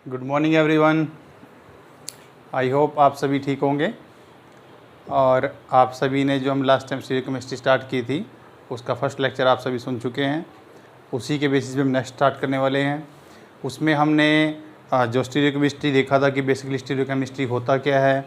Good morning everyone. I hope आप सभी ठीक होंगे और आप सभी ने जो हम last time stereo chemistry start की थी उसका फर्स्ट लेक्चर आप सभी सुन चुके हैं। उसी के बेसिस पे हम नेक्स्ट स्टार्ट करने वाले हैं। उसमें हमने जो स्टीरियो केमिस्ट्री देखा था कि बेसिकली स्टीरियो केमिस्ट्री होता क्या है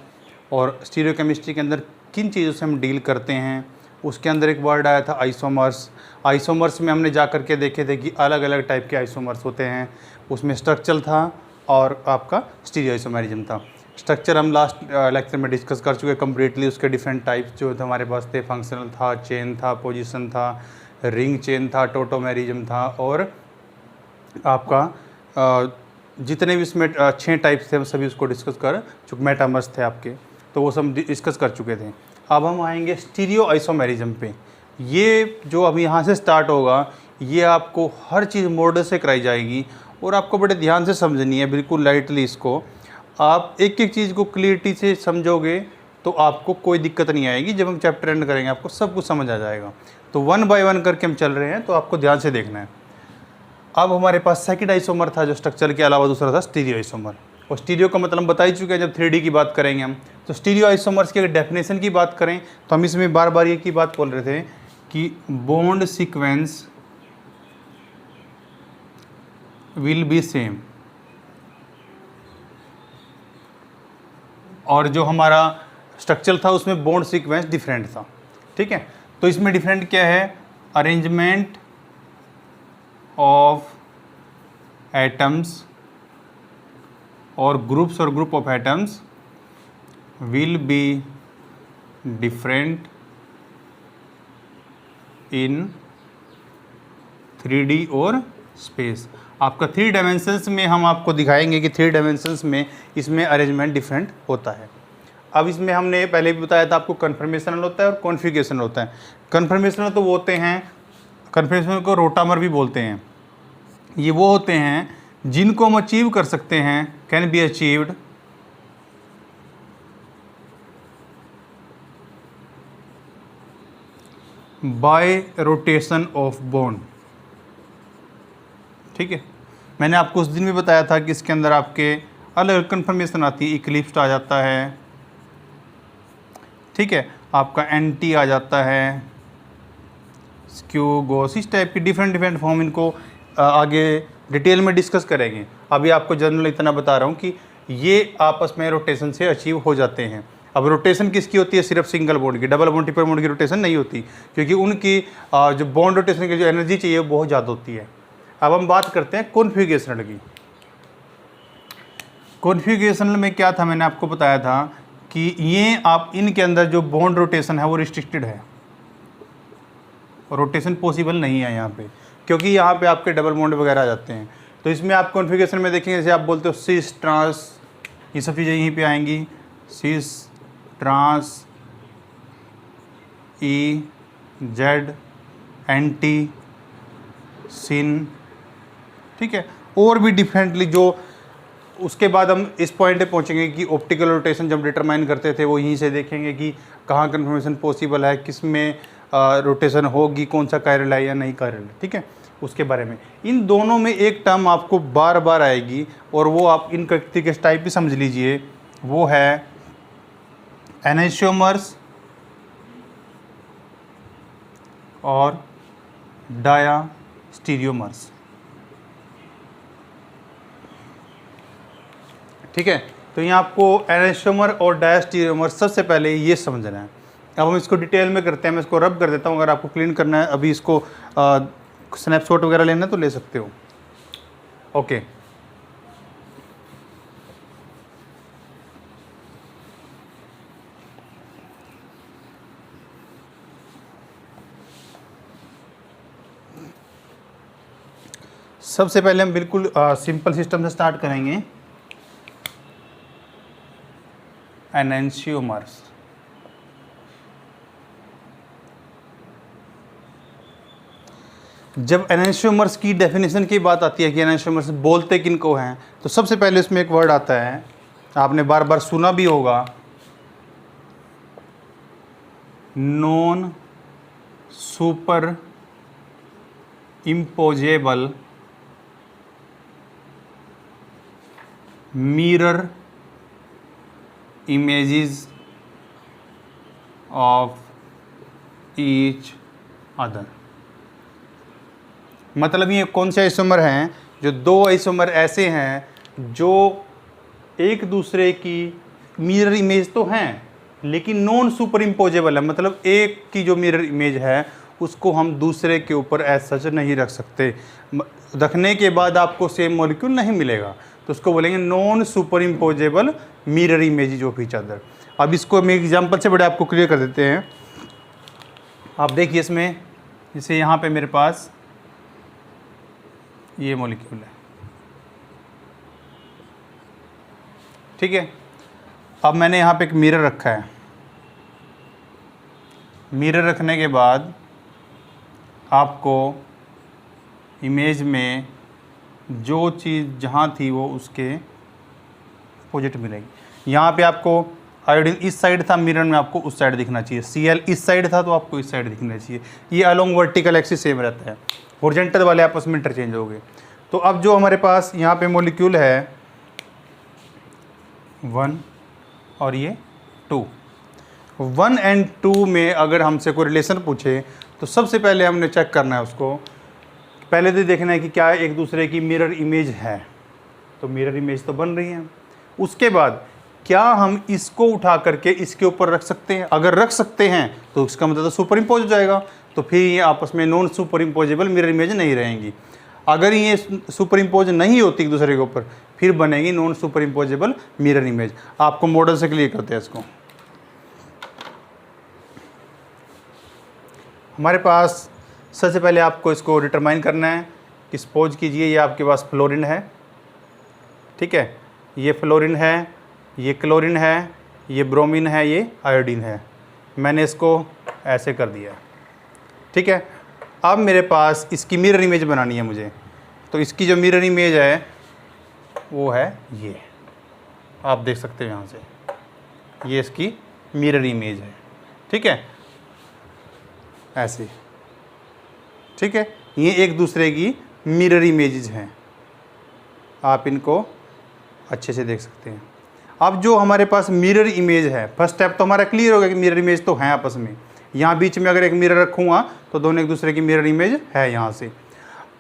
और स्टीरियो केमिस्ट्री के अंदर किन चीज़ों से हम डील करते हैं। उसके अंदर एक वर्ड आया था आइसोमर्स। आइसोमर्स में हमने जा कर के देखे थे कि अलग अलग टाइप के आइसोमर्स होते हैं। उसमें स्ट्रक्चर था और आपका स्टीरियो आइसोमेरिज्म था। स्ट्रक्चर हम लास्ट लेक्चर में डिस्कस कर चुके कम्प्लीटली। उसके डिफरेंट टाइप्स जो थे हमारे पास थे, फंक्शनल था, चेन था, पोजीशन था, रिंग चेन था, टोटोमेरिज्म था और आपका जितने भी इसमें 6 टाइप्स थे हम सभी उसको डिस्कस कर चुके। मेटामर्स थे आपके, तो वो सब डिस्कस कर चुके थे। अब हम आएंगे स्टीरियो आइसोमेरिज्म पे। ये जो अब यहाँ से स्टार्ट होगा ये आपको हर चीज़ मॉडल से कराई जाएगी और आपको बड़े ध्यान से समझनी है, बिल्कुल लाइटली। इसको आप एक एक चीज़ को क्लियरिटी से समझोगे तो आपको कोई दिक्कत नहीं आएगी। जब हम चैप्टर एंड करेंगे आपको सब कुछ समझ आ जाएगा। तो 1 बाय 1 करके हम चल रहे हैं, तो आपको ध्यान से देखना है। अब हमारे पास सेकंड आइसोमर था जो स्ट्रक्चर के अलावा दूसरा था स्टीरियो आइसोमर। और स्टीरियो का मतलब बता ही चुके हैं जब 3D की बात करेंगे हम। तो स्टीरियो आइसोमर्स की अगर डेफिनेशन की बात करें तो हम इसमें बार बार एक ही बात बोल रहे थे कि bond sequence will be same. और जो हमारा स्ट्रक्चर था उसमें बॉन्ड सीक्वेंस डिफरेंट था। ठीक है, तो इसमें डिफरेंट क्या है? अरेंजमेंट ऑफ एटम्स और group of atoms will be different in 3D और स्पेस। आपका 3 डायमेंशंस में हम आपको दिखाएंगे कि 3 डायमेंशंस में इसमें अरेंजमेंट डिफरेंट होता है। अब इसमें हमने पहले भी बताया था आपको कन्फर्मेशनल होता है और कॉन्फ़िगरेशनल होता है। कन्फर्मेशनल तो वो होते हैं, कन्फर्मेशनल को रोटामर भी बोलते हैं। ये वो होते हैं जिनको हम अचीव कर सकते हैं, can be achieved by rotation of bond. ठीक है, मैंने आपको उस दिन भी बताया था कि इसके अंदर आपके अलग अलग कन्फर्मेशन आती है। इक्लिप्स आ जाता है, ठीक है, आपका एंटी आ जाता है, स्क्यू गोस, इस टाइप की डिफरेंट फॉर्म। इनको आगे डिटेल में डिस्कस करेंगे। अभी आपको जनरल इतना बता रहा हूँ कि ये आपस में रोटेशन से अचीव हो जाते हैं। अब रोटेशन किसकी होती है? सिर्फ सिंगल बॉन्ड की। डबल बॉन्ड, ट्रिपल बॉन्ड की रोटेशन नहीं होती, क्योंकि उनकी जो बॉन्ड रोटेशन की जो एनर्जी चाहिए वो बहुत ज़्यादा होती है। अब हम बात करते हैं कॉन्फ़िगरेशनल की। कॉन्फ़िगरेशनल में क्या था? मैंने आपको बताया था कि ये आप इनके अंदर जो बॉन्ड रोटेशन है वो रिस्ट्रिक्टेड है, रोटेशन पॉसिबल नहीं है यहाँ पे, क्योंकि यहाँ पे आपके डबल बॉन्ड वगैरह आ जाते हैं। तो इसमें आप कॉन्फ़िगरेशन में देखेंगे, जैसे आप बोलते हो सिस ट्रांस, ये सब चीज़ें यहीं पे आएंगी। Cis trans, E Z, anti, syn, ठीक है, और भी डिफरेंटली। जो उसके बाद हम इस पॉइंट पे पहुंचेंगे कि ऑप्टिकल रोटेशन जब डिटरमाइन करते थे वो यहीं से देखेंगे कि कहाँ कन्फर्मेशन पॉसिबल है, किस में रोटेशन होगी, कौन सा कायरल है या नहीं कायरल है। ठीक है, उसके बारे में। इन दोनों में एक टर्म आपको बार बार आएगी और वो आप इन के टाइप भी समझ लीजिए, वो है एनेंशियोमर्स और डायास्टीरियोमर्स। ठीक है, तो यहाँ आपको एनेंशियोमर और डायास्टीरियोमर सबसे पहले ये समझना है। अब हम इसको डिटेल में करते हैं। मैं इसको रब कर देता हूँ, अगर आपको क्लीन करना है, अभी इसको स्नैपशॉट वगैरह लेना है तो ले सकते हो। ओके, सबसे पहले हम बिल्कुल सिंपल सिस्टम से स्टार्ट करेंगे। एनेंशियोमर्स, जब एनेंशियोमर्स की डेफिनेशन की बात आती है कि एनेंशियोमर्स बोलते किनको हैं, तो सबसे पहले उसमें एक वर्ड आता है, आपने बार बार सुना भी होगा, non super imposable mirror images of each other. मतलब ये कौन से आइसोमर हैं? जो दो आइसोमर ऐसे हैं जो एक दूसरे की मिरर इमेज तो हैं लेकिन नॉन सुपर इम्पोजेबल है। मतलब एक की जो मिरर इमेज है उसको हम दूसरे के ऊपर एज सच नहीं रख सकते। रखने के बाद आपको सेम मॉलिक्यूल नहीं मिलेगा, तो उसको बोलेंगे non super imposable mirror image of each other. अब इसको हम एग्जांपल से बड़े आपको क्लियर कर देते हैं। आप देखिए इसमें, जैसे यहाँ पे मेरे पास ये मॉलिक्यूल है, ठीक है। अब मैंने यहाँ पे एक मिरर रखा है। मिरर रखने के बाद आपको इमेज में जो चीज़ जहाँ थी वो उसके अपोजिट मिलेगी। यहाँ पे आपको आयोडीन इस साइड था, मिरर में आपको उस साइड दिखना चाहिए। Cl इस साइड था तो आपको इस साइड दिखना चाहिए। ये अलोंग वर्टिकल एक्सिस सेम रहता है, हॉरिजॉन्टल वाले आपस में इंटरचेंज हो गए। तो अब जो हमारे पास यहाँ पे मॉलिक्यूल है 1 और ये 2, 1 और 2 में अगर हमसे कोई रिलेशन पूछे तो सबसे पहले हमने चेक करना है उसको। पहले तो देखना है कि क्या एक दूसरे की मिरर इमेज है, तो मिरर इमेज तो बन रही है। उसके बाद क्या हम इसको उठा करके इसके ऊपर रख सकते हैं? अगर रख सकते हैं तो उसका मतलब तो सुपर इम्पोज हो जाएगा, तो फिर ये आपस में non super imposable mirror image नहीं रहेंगी। अगर ये सुपर इम्पोज नहीं होती एक दूसरे के ऊपर, फिर बनेगी non super imposable mirror image. आपको मॉडल से क्लियर करते हैं इसको। हमारे पास सबसे पहले आपको इसको डिटरमाइन करना है कि सपोज कीजिए ये आपके पास फ्लोरीन है, ठीक है। ये फ्लोरीन है, ये क्लोरीन है, ये ब्रोमीन है, ये आयोडीन है। मैंने इसको ऐसे कर दिया, ठीक है। अब मेरे पास इसकी मिरर इमेज बनानी है मुझे, तो इसकी जो मिरर इमेज है वो है ये, आप देख सकते हो यहाँ से, ये इसकी मिरर इमेज है, ठीक है, ऐसे, ठीक है। ये एक दूसरे की मिरर इमेजेस हैं, आप इनको अच्छे से देख सकते हैं। अब जो हमारे पास मिरर इमेज है, फर्स्ट स्टेप तो हमारा क्लियर हो गया कि मिरर इमेज तो हैं आपस में। यहाँ बीच में अगर एक मिरर रखूँगा तो दोनों एक दूसरे की मिरर इमेज है यहाँ से।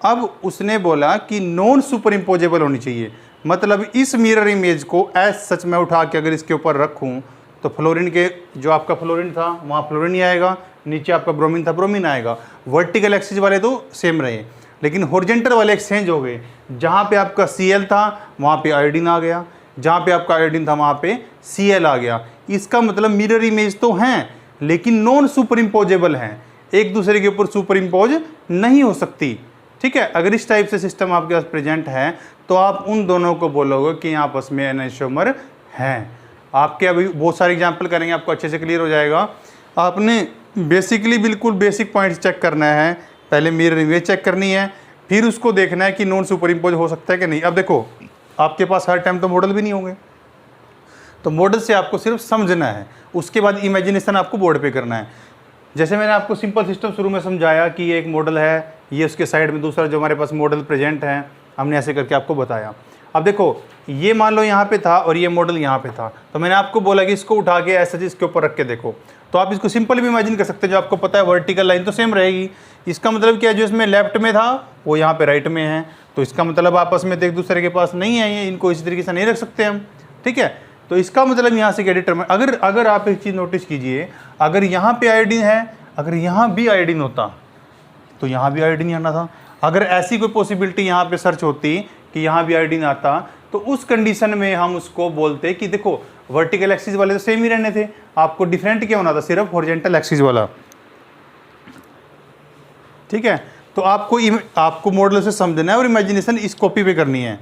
अब उसने बोला कि नॉन सुपर इम्पोजेबल होनी चाहिए, मतलब इस मिरर इमेज को एज सच में उठा के अगर इसके ऊपर रखूँ तो फ्लोरीन के जो आपका फ्लोरीन था वहाँ फ्लोरीन ही आएगा, नीचे आपका ब्रोमीन था ब्रोमीन आएगा। वर्टिकल एक्सिस वाले तो सेम रहे, लेकिन हॉरिजॉन्टल वाले एक्सचेंज हो गए। जहाँ पे आपका Cl था वहाँ पे आयोडीन आ गया, जहाँ पे आपका आयोडीन था वहाँ पे Cl आ गया। इसका मतलब मिरर इमेज तो हैं लेकिन नॉन सुपर इम्पोजेबल हैं, एक दूसरे के ऊपर सुपर इम्पोज नहीं हो सकती, ठीक है। अगर इस टाइप से सिस्टम आपके पास प्रेजेंट है तो आप उन दोनों को बोलोगे कि यहाँ आपस में एनाइसोमर हैं। आपके अभी बहुत सारे एग्जाम्पल करेंगे, आपको अच्छे से क्लियर हो जाएगा। आपने बेसिकली बिल्कुल बेसिक पॉइंट्स चेक करना है, पहले मिरर इमेज चेक करनी है, फिर उसको देखना है कि नॉन सुपर इम्पोज हो सकता है कि नहीं। अब देखो आपके पास हर टाइम तो मॉडल भी नहीं होंगे, तो मॉडल से आपको सिर्फ समझना है, उसके बाद इमेजिनेशन आपको बोर्ड पे करना है। जैसे मैंने आपको सिंपल सिस्टम शुरू में समझाया कि ये एक मॉडल है, ये उसके साइड में दूसरा जो हमारे पास मॉडल प्रेजेंट है, हमने ऐसे करके आपको बताया। अब देखो ये मान लो यहाँ पे था और ये मॉडल यहाँ पे था, तो मैंने आपको बोला कि इसको उठा के ऐसा चीज़ इसके ऊपर रख के देखो, तो आप इसको सिंपल भी इमेजिन कर सकते हैं। जो आपको पता है वर्टिकल लाइन तो सेम रहेगी, इसका मतलब क्या है, जो इसमें लेफ्ट में था वो यहाँ पे राइट में है, तो इसका मतलब आपस में तो एक दूसरे के पास नहीं है, ये इनको इसी तरीके से नहीं रख सकते हम, ठीक है। तो इसका मतलब यहाँ से क्या डिटरमाइन, अगर आप एक चीज़ नोटिस कीजिए, अगर यहाँ पे आयोडीन है, अगर यहाँ भी आयोडीन होता तो यहाँ भी आयोडीन आना था। अगर ऐसी कोई पॉसिबिलिटी यहाँ पे सर्च होती कि यहाँ भी आयोडीन आता, तो उस कंडीशन में हम उसको बोलते कि देखो वर्टिकल एक्सिस वाले तो सेम ही रहने थे, आपको डिफरेंट क्या होना था, सिर्फ हॉरिजॉन्टल एक्सिस वाला, ठीक है। तो आपको मॉडल से समझना है और इमेजिनेशन इस कॉपी पे करनी है।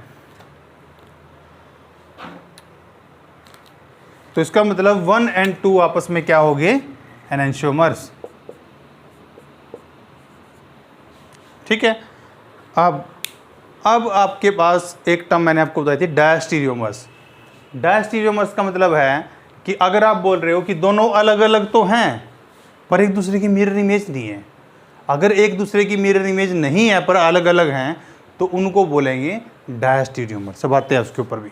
तो इसका मतलब 1 और 2 आपस में क्या हो गए, एनांशियोमर्स, ठीक है। अब आपके पास एक टर्म मैंने आपको बताई थी, डायस्टीरियोमर्स। डायस्टीरियोमर्स का मतलब है कि अगर आप बोल रहे हो कि दोनों अलग अलग तो हैं पर एक दूसरे की मिरर इमेज नहीं है, अगर एक दूसरे की मिरर इमेज नहीं है पर अलग अलग हैं तो उनको बोलेंगे डायस्टीरियोमर। सब आते हैं उसके ऊपर भी,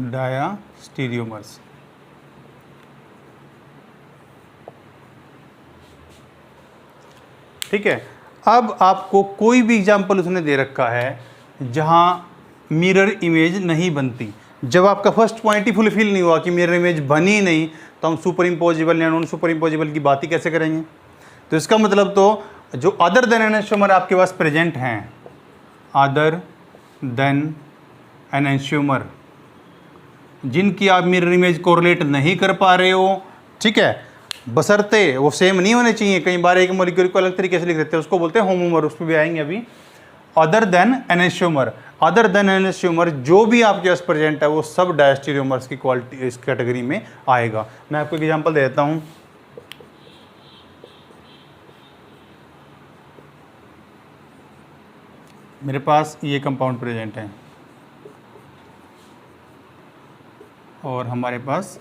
डायास्टीरियोमर्स। ठीक है, अब आपको कोई भी एग्जाम्पल उसने दे रखा है जहां मिरर इमेज नहीं बनती। जब आपका फर्स्ट पॉइंट ही फुलफिल नहीं हुआ कि मिरर इमेज बनी नहीं, तो हम सुपर इम्पोजिबल या नॉन सुपर इम्पोजिबल की बात ही कैसे करेंगे। तो इसका मतलब तो जो अदर देन एनांशियोमर आपके पास प्रेजेंट हैं, अदर देन एनांशियोमर, जिनकी आप मिरर इमेज कोरिलेट नहीं कर पा रहे हो, ठीक है, बशर्ते वो सेम नहीं होने चाहिए। कई बार एक मॉलिक्यूल को अलग तरीके से लिख देते हैं, उसको बोलते हैं होमोमर, उस पर भी आएंगे अभी। अदर देन एनांशियोमर, अदर देन एनांशियोमर जो भी आपके पास प्रेजेंट है वो सब डायस्टीरियोमर्स की क्वालिटी इस कैटेगरी में आएगा। मैं आपको एक एग्जांपल दे देता हूँ। मेरे पास ये कंपाउंड प्रेजेंट है और हमारे पास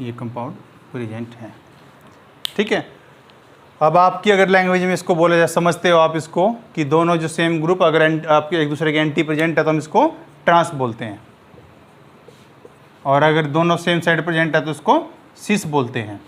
ये कंपाउंड प्रेजेंट है, ठीक है। अब आपकी अगर लैंग्वेज में इसको बोले जाए, समझते हो आप इसको कि दोनों जो सेम ग्रुप अगर आपके एक दूसरे के एंटी प्रेजेंट है तो हम इसको ट्रांस बोलते हैं, और अगर दोनों सेम साइड प्रेजेंट है तो इसको सिस बोलते हैं।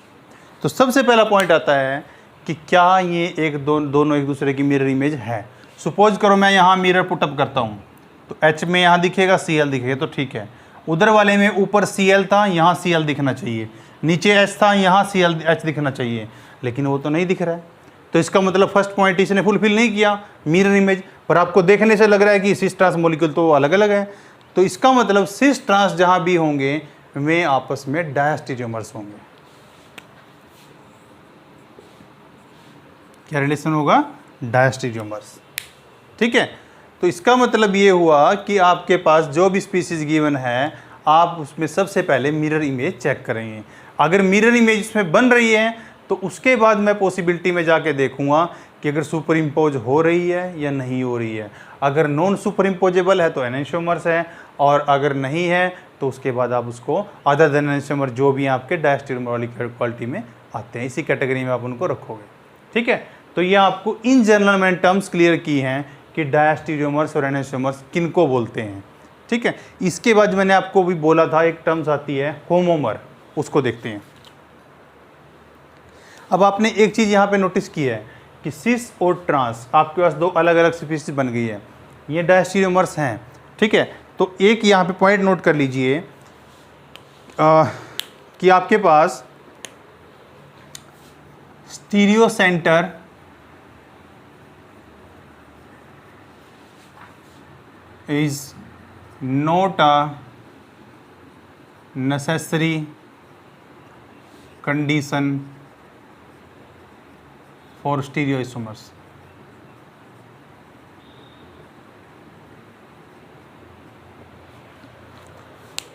तो सबसे पहला पॉइंट आता है कि क्या ये दोनों एक दूसरे की मिरर इमेज है। सपोज करो मैं यहाँ मिरर पुटअप करता हूँ, तो एच में यहाँ दिखेगा, Cl दिखेगा, तो ठीक है। उधर वाले में ऊपर Cl था, यहाँ Cl दिखना चाहिए, नीचे H था, यहाँ H दिखना चाहिए, लेकिन वो तो नहीं दिख रहा है। तो इसका मतलब फर्स्ट पॉइंट इसने फुलफिल नहीं किया मिरर इमेज, पर आपको देखने से लग रहा है कि सिस ट्रांस मॉलिक्यूल तो अलग अलग है। तो इसका मतलब सिस ट्रांस जहाँ भी होंगे वे आपस में डायस्टीरियोमर्स होंगे। क्या रिलेशन होगा? डायस्टीरियोमर्स, ठीक है। तो इसका मतलब ये हुआ कि आपके पास जो भी स्पीसीज गिवन है, आप उसमें सबसे पहले मिरर इमेज चेक करेंगे। अगर मिरर इमेज उसमें बन रही है तो उसके बाद मैं पॉसिबिलिटी में जाके देखूंगा कि अगर सुपर इम्पोज हो रही है या नहीं हो रही है। अगर नॉन सुपर इम्पोजेबल है तो एनांशियोमर्स है, और अगर नहीं है तो उसके बाद आप उसको अदर देन एनांशियोमर जो भी आपके डायस्टीरियोमर वाली क्वालिटी में आते हैं, इसी कैटेगरी में आप उनको रखोगे, ठीक है। तो ये आपको इन जनरल मैंने टर्म्स क्लियर की हैं कि डायस्टीरियोमर्स और एनांशियोमर्स किनको बोलते हैं, ठीक है। इसके बाद मैंने आपको भी बोला था एक टर्म्स आती है होमोमर, उसको देखते हैं। अब आपने एक चीज़ यहाँ पे नोटिस की है कि सिस और ट्रांस आपके पास दो अलग अलग स्पीसीज बन गई है, ये डायस्टीरियोमर्स हैं, ठीक है। तो एक यहाँ पे पॉइंट नोट कर लीजिए कि आपके पास stereo centre is not a necessary condition for stereoisomers।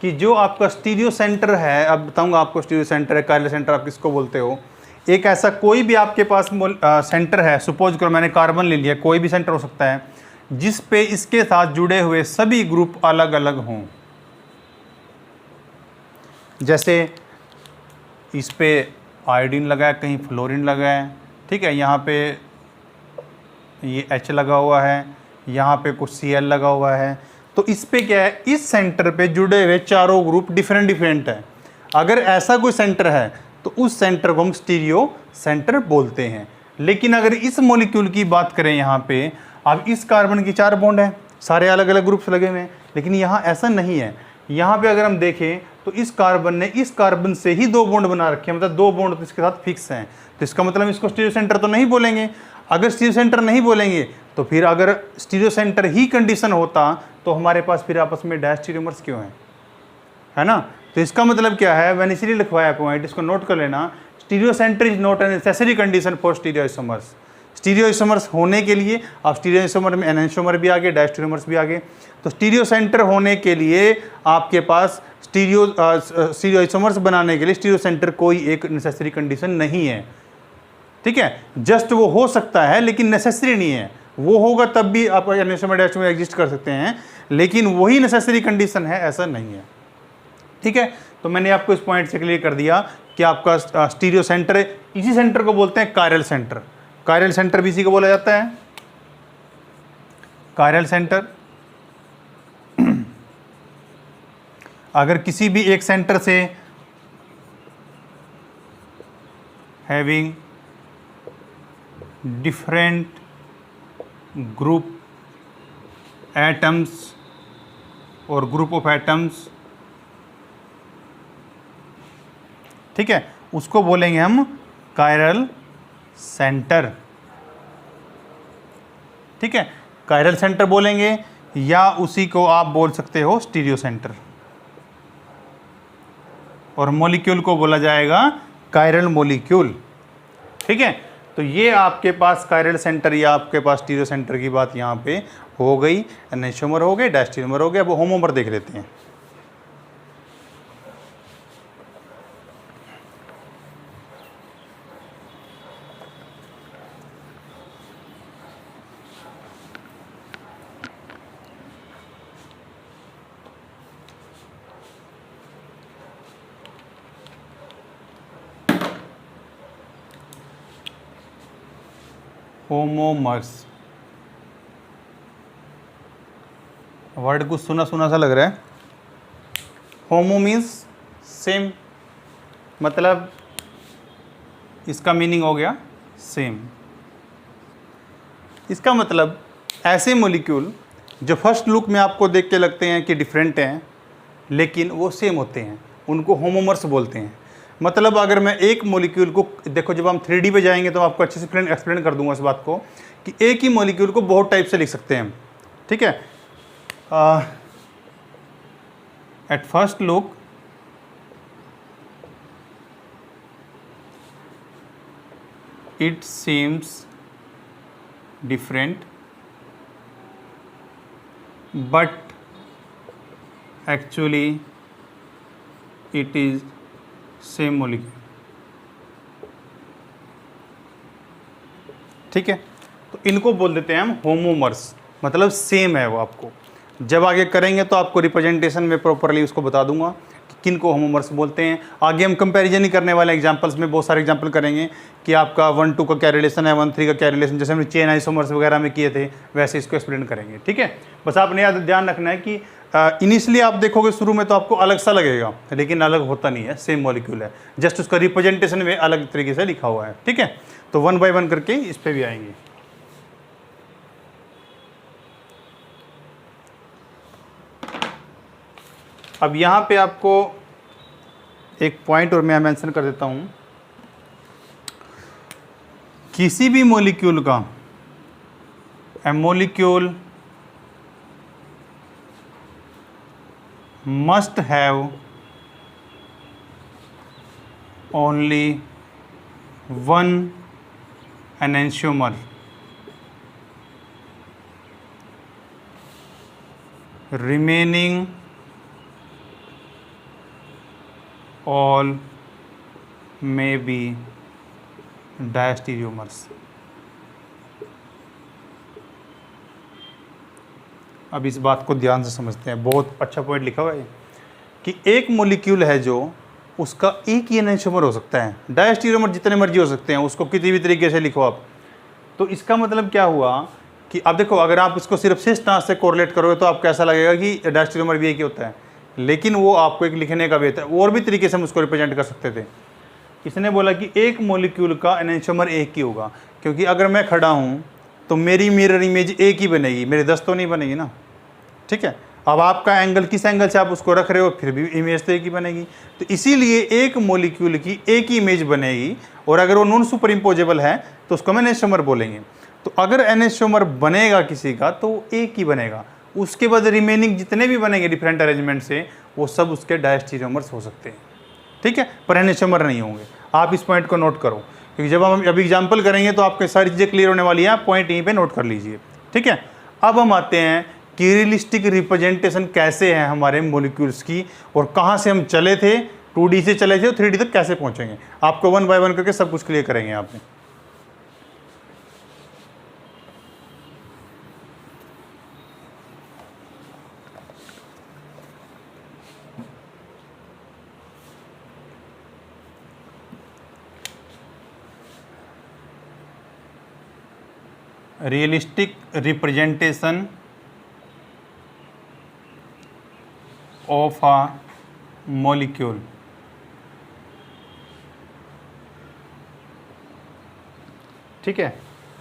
कि जो आपका स्टीरियो सेंटर है, अब बताऊंगा आपको स्टीरियो सेंटर है, कायरल सेंटर आप किसको बोलते हो। एक ऐसा कोई भी आपके पास सेंटर है, सपोज करो मैंने कार्बन ले लिया, कोई भी सेंटर हो सकता है जिस पे इसके साथ जुड़े हुए सभी ग्रुप अलग अलग हों। जैसे इस पे आयोडीन लगा है, कहीं फ्लोरीन लगा है, ठीक है, यहाँ पे ये H लगा हुआ है, यहाँ पे कुछ Cl लगा हुआ है। तो इस पे क्या है, इस सेंटर पे जुड़े हुए चारों ग्रुप डिफरेंट डिफरेंट है। अगर ऐसा कोई सेंटर है तो उस सेंटर को हम स्टीरियो सेंटर बोलते हैं। लेकिन अगर इस मॉलिक्यूल की बात करें, यहाँ पे अब इस कार्बन की 4 बॉन्ड है, सारे अलग अलग ग्रुप्स लगे हुए हैं, लेकिन यहाँ ऐसा नहीं है। यहाँ पे अगर हम देखें तो इस कार्बन ने इस कार्बन से ही 2 बॉन्ड बना रखे हैं, मतलब 2 बॉन्ड तो इसके साथ फिक्स हैं। तो इसका मतलब इसको स्टीरियो सेंटर तो नहीं बोलेंगे। अगर स्टीरियो सेंटर नहीं बोलेंगे तो फिर अगर स्टीरियो सेंटर ही कंडीशन होता तो हमारे पास फिर आपस में डायस्टीरियोमर्स क्यों है ना। तो इसका मतलब क्या है, मैंने इसलिए लिखवाया पॉइंट, इसको नोट कर लेना। Stereo centre is not a necessary condition for stereoisomers. Stereoisomers होने के लिए, अब स्टीरियोइसोमर में एनांशियोमर भी आ गए, डायस्टीरियोमर्स भी आ गए, तो स्टीरियो सेंटर होने के लिए आपके पास स्टीरियोइसोमर्स बनाने के लिए स्टीरियो सेंटर कोई एक नेसेसरी कंडीशन नहीं है, ठीक है। जस्ट वो हो सकता है लेकिन नेसेसरी नहीं है। वो होगा तब भी आप एनांशियोमर डायस्टीरियोमर एग्जिस्ट कर सकते हैं, लेकिन वही नेसेसरी कंडीशन है ऐसा नहीं है, ठीक है। तो मैंने आपको इस पॉइंट से क्लियर कर दिया कि आपका स्टीरियो सेंटर है, इसी सेंटर को बोलते हैं कायरल सेंटर। कायरल सेंटर भी इसी को बोला जाता है, कायरल सेंटर। अगर किसी भी एक सेंटर से हैविंग डिफरेंट ग्रुप एटम्स और ग्रुप ऑफ एटम्स, ठीक है, उसको बोलेंगे हम कायरल सेंटर, ठीक है, कायरल सेंटर बोलेंगे, या उसी को आप बोल सकते हो स्टीरियो सेंटर, और मॉलिक्यूल को बोला जाएगा कायरल मॉलिक्यूल, ठीक है। तो ये आपके पास कायरल सेंटर या आपके पास स्टीरियो सेंटर की बात यहाँ पे हो गई, एनेंटियोमर हो गए, डायस्टेरियोमर हो गए। अब होमोमर देख लेते हैं। होमोमर्स, वर्ड कुछ सुना सुना सा लग रहा है। होमो मीन्स सेम, मतलब इसका मीनिंग हो गया सेम। इसका मतलब ऐसे मॉलिक्यूल जो फर्स्ट लुक में आपको देख के लगते हैं कि डिफरेंट हैं, लेकिन वो सेम होते हैं, उनको होमोमर्स बोलते हैं। मतलब अगर मैं एक मॉलिक्यूल को देखो, जब हम 3D पे जाएंगे तो आपको अच्छे से एक्सप्लेन कर दूंगा इस बात को कि एक ही मॉलिक्यूल को बहुत टाइप से लिख सकते हैं हम, ठीक है। At first look it seems different but actually it is same molecule, ठीक है। तो इनको बोल देते हैं हम होमोमर्स, मतलब सेम है वो। आपको जब आगे करेंगे तो आपको रिप्रेजेंटेशन में प्रॉपरली उसको बता दूंगा कि किन को होमोमर्स बोलते हैं। आगे हम कंपैरिजन ही करने वाले एग्जांपल्स में बहुत सारे एग्जांपल करेंगे कि आपका 1-2 का क्या रिलेशन है, 1-3 का क्या रिलेशन, जैसे हमने चेन आइसोमर्स वगैरह में किए थे वैसे इसको एक्सप्लेन करेंगे, ठीक है। बस आपने याद ध्यान रखना है कि इनिशियली आप देखोगे शुरू में तो आपको अलग सा लगेगा, लेकिन अलग होता नहीं है, सेम मॉलिक्यूल है, जस्ट उसका रिप्रेजेंटेशन में अलग तरीके से लिखा हुआ है, ठीक है। तो 1 बाय 1 करके इस पे भी आएंगे। अब यहाँ पे आपको एक पॉइंट और मैं मेंशन कर देता हूँ, किसी भी मॉलिक्यूल का ए molecule must have only one enantiomer, remaining all may be diastereomers। अब इस बात को ध्यान से समझते हैं, बहुत अच्छा पॉइंट लिखा हुआ है कि एक मॉलिक्यूल है जो उसका एक ही एनेंटियोमर हो सकता है, डायस्टीरियोमर जितने मर्जी हो सकते हैं, उसको किसी भी तरीके से लिखो आप। तो इसका मतलब क्या हुआ कि अब देखो, अगर आप इसको सिर्फ सिस ट्रांस से कोरिलेट करोगे तो आपको ऐसा लगेगा कि डायस्टीरियोमर भी एक ही होता है, लेकिन वो आपको एक लिखने का वेट है, और भी तरीके से हम उसको रिप्रेजेंट कर सकते थे। इसने बोला कि एक मॉलिक्यूल का एनेंटियोमर एक ही होगा, क्योंकि अगर मैं खड़ा हूँ तो मेरी मिरर इमेज एक ही बनेगी, मेरे 10 तो नहीं बनेगी ना, ठीक है। अब आपका एंगल किस एंगल से आप उसको रख रहे हो, फिर भी इमेज तो एक ही बनेगी। तो इसीलिए एक मॉलिक्यूल की एक ही इमेज बनेगी, और अगर वो नॉन सुपर इम्पोजेबल है तो उसको हम एनेंटियोमर बोलेंगे। तो अगर एनेंटियोमर बनेगा किसी का तो एक ही बनेगा, उसके बाद रिमेनिंग जितने भी बनेंगे डिफरेंट अरेंजमेंट से वो सब उसके डायस्टीरियोमर्स हो सकते हैं, ठीक है, पर एनेंटियोमर नहीं होंगे। आप इस पॉइंट को नोट करो, क्योंकि जब हम अभी एग्जाम्पल करेंगे तो आपके सारी चीज़ें क्लियर होने वाली हैं। आप पॉइंट यहीं पे नोट कर लीजिए, ठीक है। अब हम आते हैं कि रियलिस्टिक रिप्रेजेंटेशन कैसे है हमारे मॉलिक्यूल्स की, और कहाँ से हम चले थे, 2D से चले थे और 3D तक कैसे पहुँचेंगे। आपको 1 बाय 1 करके सब कुछ क्लियर करेंगे यहाँ पे। Realistic representation of a molecule. ठीक है,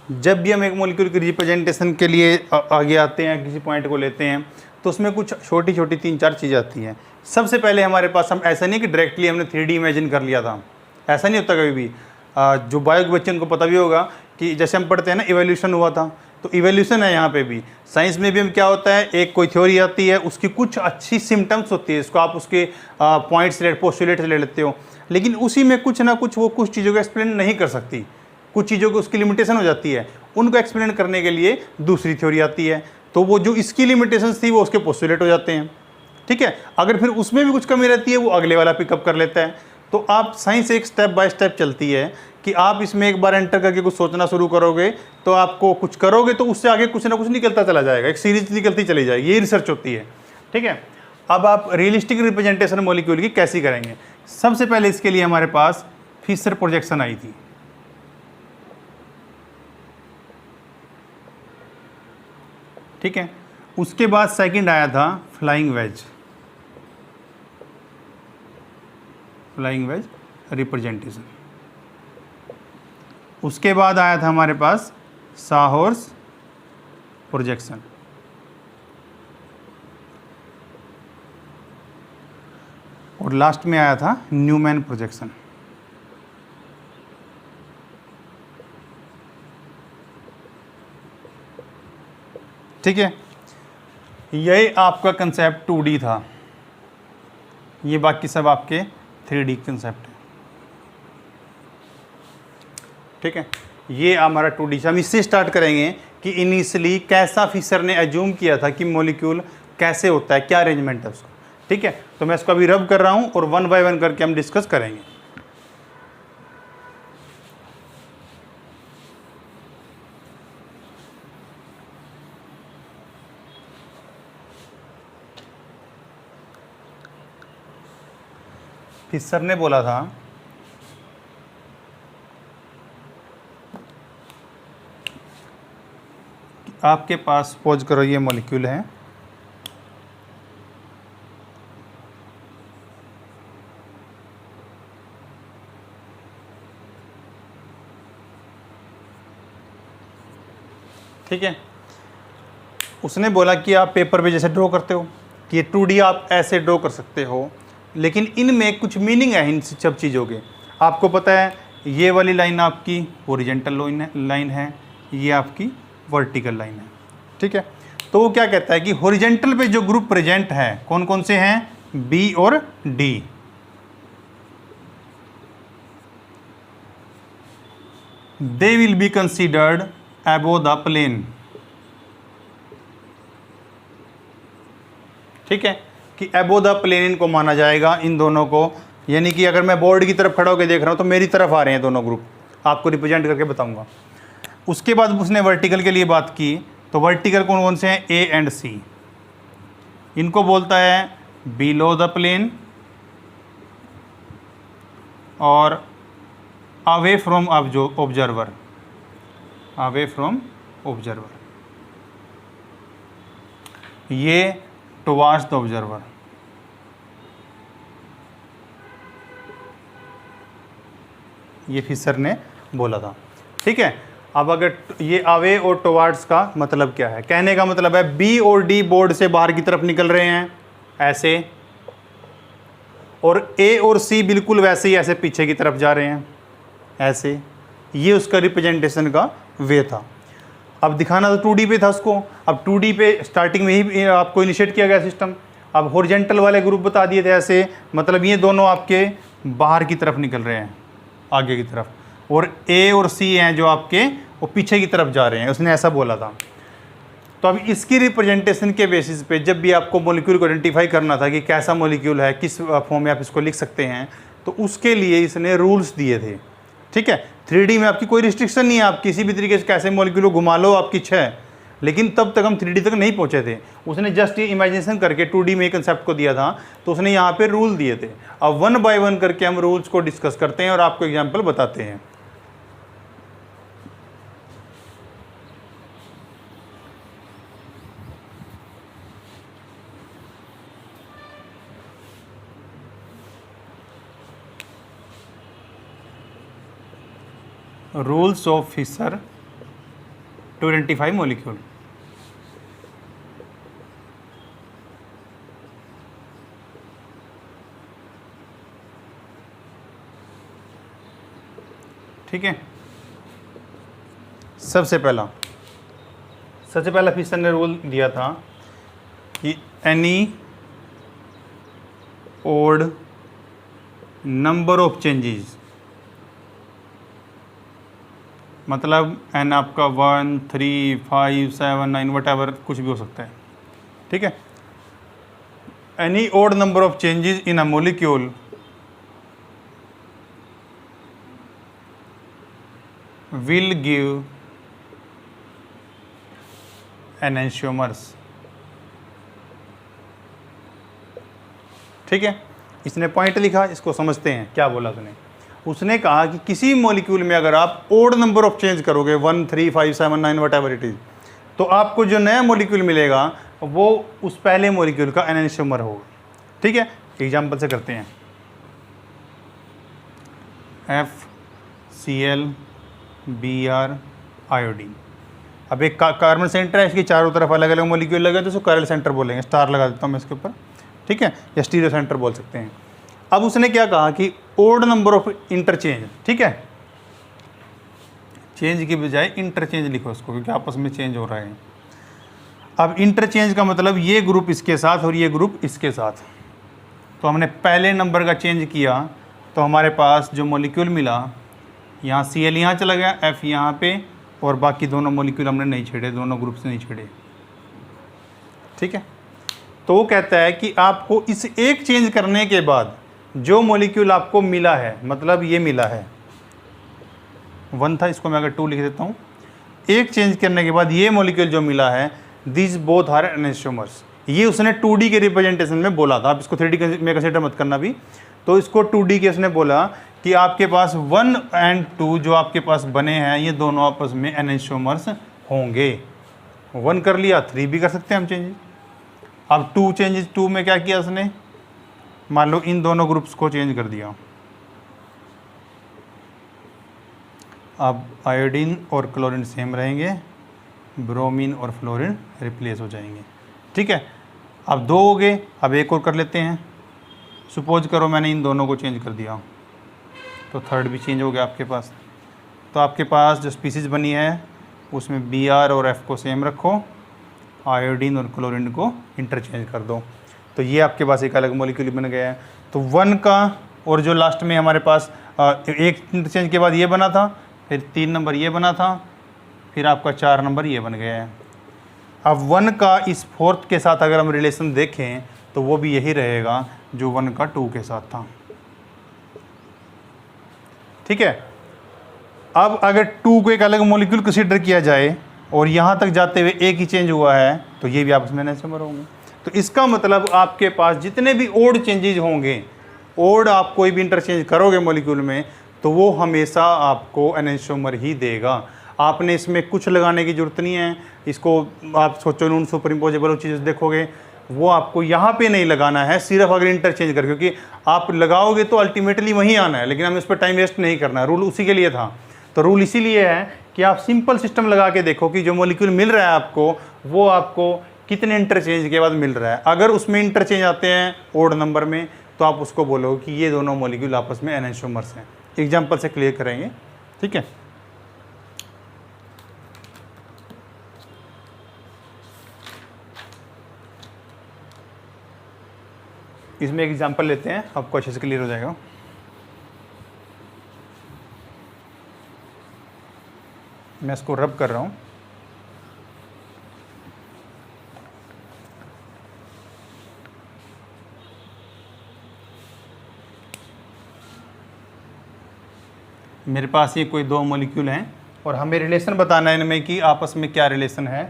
जब भी हम एक मॉलिक्यूल की रिप्रेजेंटेशन के लिए आगे आते हैं, किसी पॉइंट को लेते हैं, तो उसमें कुछ छोटी छोटी 3-4 चीज़ें आती हैं। सबसे पहले हमारे पास, हम ऐसा नहीं कि डायरेक्टली हमने 3D इमेजिन कर लिया था, ऐसा नहीं होता कभी भी। जो बायो के बच्चे उनको पता भी होगा कि जैसे हम पढ़ते हैं ना, इवोल्यूशन हुआ था, तो इवोल्यूशन है यहाँ पे भी। साइंस में भी हम क्या होता है, एक कोई थ्योरी आती है, उसकी कुछ अच्छी सिम्टम्स होती है, इसको आप उसके पॉइंट्स पोस्टुलेट ले लेते हो, लेकिन उसी में कुछ ना कुछ वो कुछ चीज़ों को एक्सप्लेन नहीं कर सकती, कुछ चीज़ों को उसकी लिमिटेशन हो जाती है, उनको एक्सप्लेन करने के लिए दूसरी थ्योरी आती है, तो वो जो इसकी लिमिटेशंस थी वो उसके पोस्टुलेट हो जाते हैं। ठीक है, अगर फिर उसमें भी कुछ कमी रहती है, वो अगले वाला पिकअप कर लेता है। तो आप साइंस एक स्टेप बाय स्टेप चलती है कि आप इसमें एक बार एंटर करके कुछ सोचना शुरू करोगे, तो आपको कुछ करोगे तो उससे आगे कुछ ना कुछ निकलता चला जाएगा, एक सीरीज निकलती चली जाएगी, ये रिसर्च होती है। ठीक है, अब आप रियलिस्टिक रिप्रेजेंटेशन मॉलिक्यूल की कैसी करेंगे? सबसे पहले इसके लिए हमारे पास फिशर प्रोजेक्शन आई थी। ठीक है, उसके बाद सेकंड आया था flying wedge, flying wedge representation. उसके बाद आया था हमारे पास साहॉर्स प्रोजेक्शन। और लास्ट में आया था न्यूमैन प्रोजेक्शन। ठीक है, यही आपका कंसेप्ट 2D था, ये बाकी सब आपके 3D कंसेप्ट है। ठीक है, ये हमारा 2D। हम इससे स्टार्ट करेंगे कि इनिशियली कैसा फिशर ने एज्यूम किया था कि मॉलिक्यूल कैसे होता है, क्या अरेंजमेंट है उसका। ठीक है, तो मैं इसको अभी रब कर रहा हूँ और 1 बाय 1 करके हम डिस्कस करेंगे। फिशर ने बोला था कि आपके पास सपोज करो ये मॉलिक्यूल है, ठीक है। उसने बोला कि आप पेपर पे जैसे ड्रॉ करते हो कि ये 2D आप ऐसे ड्रॉ कर सकते हो, लेकिन इनमें कुछ मीनिंग है इन सब चीज़ों के। आपको पता है ये वाली लाइन आपकी हॉरिजॉन्टल लाइन है, ये आपकी वर्टिकल लाइन है। ठीक है, तो वो क्या कहता है कि हॉरिजॉन्टल पे जो ग्रुप प्रेजेंट है कौन कौन से हैं, बी और D, they will be considered above the plane. ठीक है, कि अबोव द प्लेन इनको माना जाएगा, इन दोनों को। यानी कि अगर मैं बोर्ड की तरफ खड़ा होकर देख रहा हूं तो मेरी तरफ आ रहे हैं दोनों ग्रुप, आपको रिप्रेजेंट करके बताऊंगा। उसके बाद उसने वर्टिकल के लिए बात की, तो वर्टिकल कौन कौन से हैं, ए एंड सी, इनको बोलता है बिलो द प्लेन और away from observer, away from observer, ये टुवार्ड्स द ऑब्जर्वर। ये फिशर ने बोला था। ठीक है, अब अगर ये अवे और टुवार्ड्स का मतलब क्या है, कहने का मतलब है बी और डी बोर्ड से बाहर की तरफ निकल रहे हैं ऐसे, और ए और सी बिल्कुल वैसे ही ऐसे पीछे की तरफ जा रहे हैं ऐसे। ये उसका रिप्रेजेंटेशन का वे था। अब दिखाना तो 2D पे था उसको, अब 2D पे स्टार्टिंग में ही आपको इनिशिएट किया गया सिस्टम। अब हॉरिजॉन्टल वाले ग्रुप बता दिए थे ऐसे, मतलब ये दोनों आपके बाहर की तरफ निकल रहे हैं, आगे की तरफ, और ए और सी हैं जो आपके वो पीछे की तरफ जा रहे हैं, उसने ऐसा बोला था। तो अब इसकी रिप्रेजेंटेशन के बेसिस पे जब भी आपको मॉलिक्यूल को आइडेंटिफाई करना था कि कैसा मॉलिक्यूल है, किस फॉर्म में आप इसको लिख सकते हैं, तो उसके लिए इसने रूल्स दिए थे। ठीक है, 3D में आपकी कोई रिस्ट्रिक्शन नहीं है, आप किसी भी तरीके से कैसे मॉलिक्यूल को घुमा लो, आपकी इच्छा है। लेकिन तब तक हम 3D तक नहीं पहुंचे थे, उसने जस्ट ये इमेजिनेशन करके 2D में कंसेप्ट को दिया था, तो उसने यहाँ पे रूल दिए थे। अब 1 बाय 1 करके हम रूल्स को डिस्कस करते हैं और आपको एग्जाम्पल बताते हैं। Rules of Fischer to identify molecule. ठीक है, सबसे पहला फिशर ने रूल दिया था कि any odd number of changes, मतलब एन आपका 1, 3, 5, 7, 9 वट एवर कुछ भी हो सकता है। ठीक है, any odd number of changes in a molecule will give enantiomers। ठीक है, इसने पॉइंट लिखा, इसको समझते हैं क्या बोला उसने कहा कि किसी मॉलिक्यूल में अगर आप ओड नंबर ऑफ चेंज करोगे 1, 3, 5, 7, 9 वट एवर इट इज, तो आपको जो नया मॉलिक्यूल मिलेगा वो उस पहले मॉलिक्यूल का एनेंशियोमर होगा। ठीक है, एग्जाम्पल से करते हैं। FCl Br iodine. अब एक कार्बन सेंटर है, इसके चारों तरफ अलग अलग मॉलिक्यूल लगे तो उसको कैरल सेंटर बोलेंगे, स्टार लगा देता हूँ मैं इसके ऊपर। ठीक है, या स्टीरियो सेंटर बोल सकते हैं। अब उसने क्या कहा कि ओड नंबर ऑफ इंटरचेंज, ठीक है, चेंज की बजाय इंटरचेंज लिखो उसको, क्योंकि आपस में चेंज हो रहा है। अब इंटरचेंज का मतलब ये ग्रुप इसके साथ और ये ग्रुप इसके साथ। तो हमने पहले नंबर का चेंज किया तो हमारे पास जो मॉलिक्यूल मिला, यहाँ Cl यहाँ चला गया, F यहाँ पे, और बाकी दोनों मॉलिक्यूल हमने नहीं छेड़े, दोनों ग्रुप से नहीं छेड़े। ठीक है, तो वो कहता है कि आपको इस एक चेंज करने के बाद जो मॉलिक्यूल आपको मिला है, मतलब ये मिला है 1 था, इसको मैं अगर 2 लिख देता हूँ, एक चेंज करने के बाद ये मॉलिक्यूल जो मिला है, दिस बोथ आर एनेंशियोमर्स। ये उसने 2D के रिप्रेजेंटेशन में बोला था, आप इसको 3D में कंसिडर मत करना भी। तो इसको 2D के उसने बोला कि आपके पास 1 और 2 जो आपके पास बने हैं, ये दोनों आपस में एनेंशियोमर्स होंगे। 1 कर लिया, 3 भी कर सकते हैं हम चेंज। अब 2 चेंजेस, 2 में क्या किया उसने, मान लो इन दोनों ग्रुप्स को चेंज कर दिया। अब आयोडीन और क्लोरीन सेम रहेंगे, ब्रोमीन और फ्लोरीन रिप्लेस हो जाएंगे। ठीक है, अब 2 हो गए, अब एक और कर लेते हैं। सपोज करो मैंने इन दोनों को चेंज कर दिया, तो थर्ड भी चेंज हो गया आपके पास। तो आपके पास जो स्पीसीज बनी है उसमें Br और F को सेम रखो, आयोडीन और क्लोरीन को इंटरचेंज कर दो, तो ये आपके पास एक अलग मॉलिक्यूल बन गया है। तो 1 का और जो लास्ट में हमारे पास एक इंटरचेंज के बाद ये बना था, फिर 3 नंबर ये बना था, फिर आपका 4 नंबर ये बन गया है। अब 1 का इस 4th के साथ अगर हम रिलेशन देखें तो वो भी यही रहेगा जो 1 का 2 के साथ था। ठीक है, अब अगर 2 को एक अलग मॉलिक्यूल कंसीडर किया जाए और यहाँ तक जाते हुए एक ही चेंज हुआ है, तो ये भी आपस में एनेंशियोमर होंगे। तो इसका मतलब आपके पास जितने भी ओड चेंजेज होंगे, ओड आप कोई भी इंटरचेंज करोगे मॉलिक्यूल में, तो वो हमेशा आपको एनेंशियोमर ही देगा। आपने इसमें कुछ लगाने की जरूरत नहीं है। इसको आप सोचो नॉन सुपर इम्पोजेबल चीज़ देखोगे, वो आपको यहाँ पे नहीं लगाना है, सिर्फ अगर इंटरचेंज कर, क्योंकि आप लगाओगे तो अल्टीमेटली वहीं आना है, लेकिन हमें उस पर टाइम वेस्ट नहीं करना है। रूल उसी के लिए था। तो रूल इसीलिए है कि आप सिंपल सिस्टम लगा के देखो कि जो मॉलिक्यूल मिल रहा है आपको, वो आपको कितने इंटरचेंज के बाद मिल रहा है। अगर उसमें इंटरचेंज आते हैं ओड नंबर में, तो आप उसको बोलोगे कि ये दोनों मॉलिक्यूल आपस में एनेंशियोमर्स हैं। एग्जाम्पल से क्लियर करेंगे। ठीक है, इसमें एक एग्जाम्पल लेते हैं, आपको अच्छे से क्लियर हो जाएगा। मैं इसको रब कर रहा हूँ। मेरे पास ये कोई 2 मॉलिक्यूल हैं और हमें रिलेशन बताना है इनमें कि आपस में क्या रिलेशन है।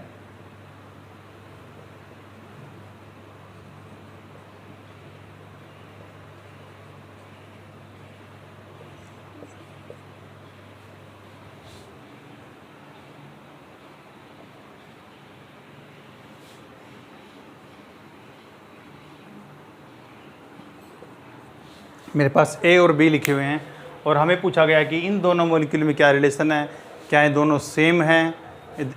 मेरे पास A और B लिखे हुए हैं और हमें पूछा गया कि इन दोनों मॉलिक्यूल में क्या रिलेशन है, क्या ये दोनों सेम हैं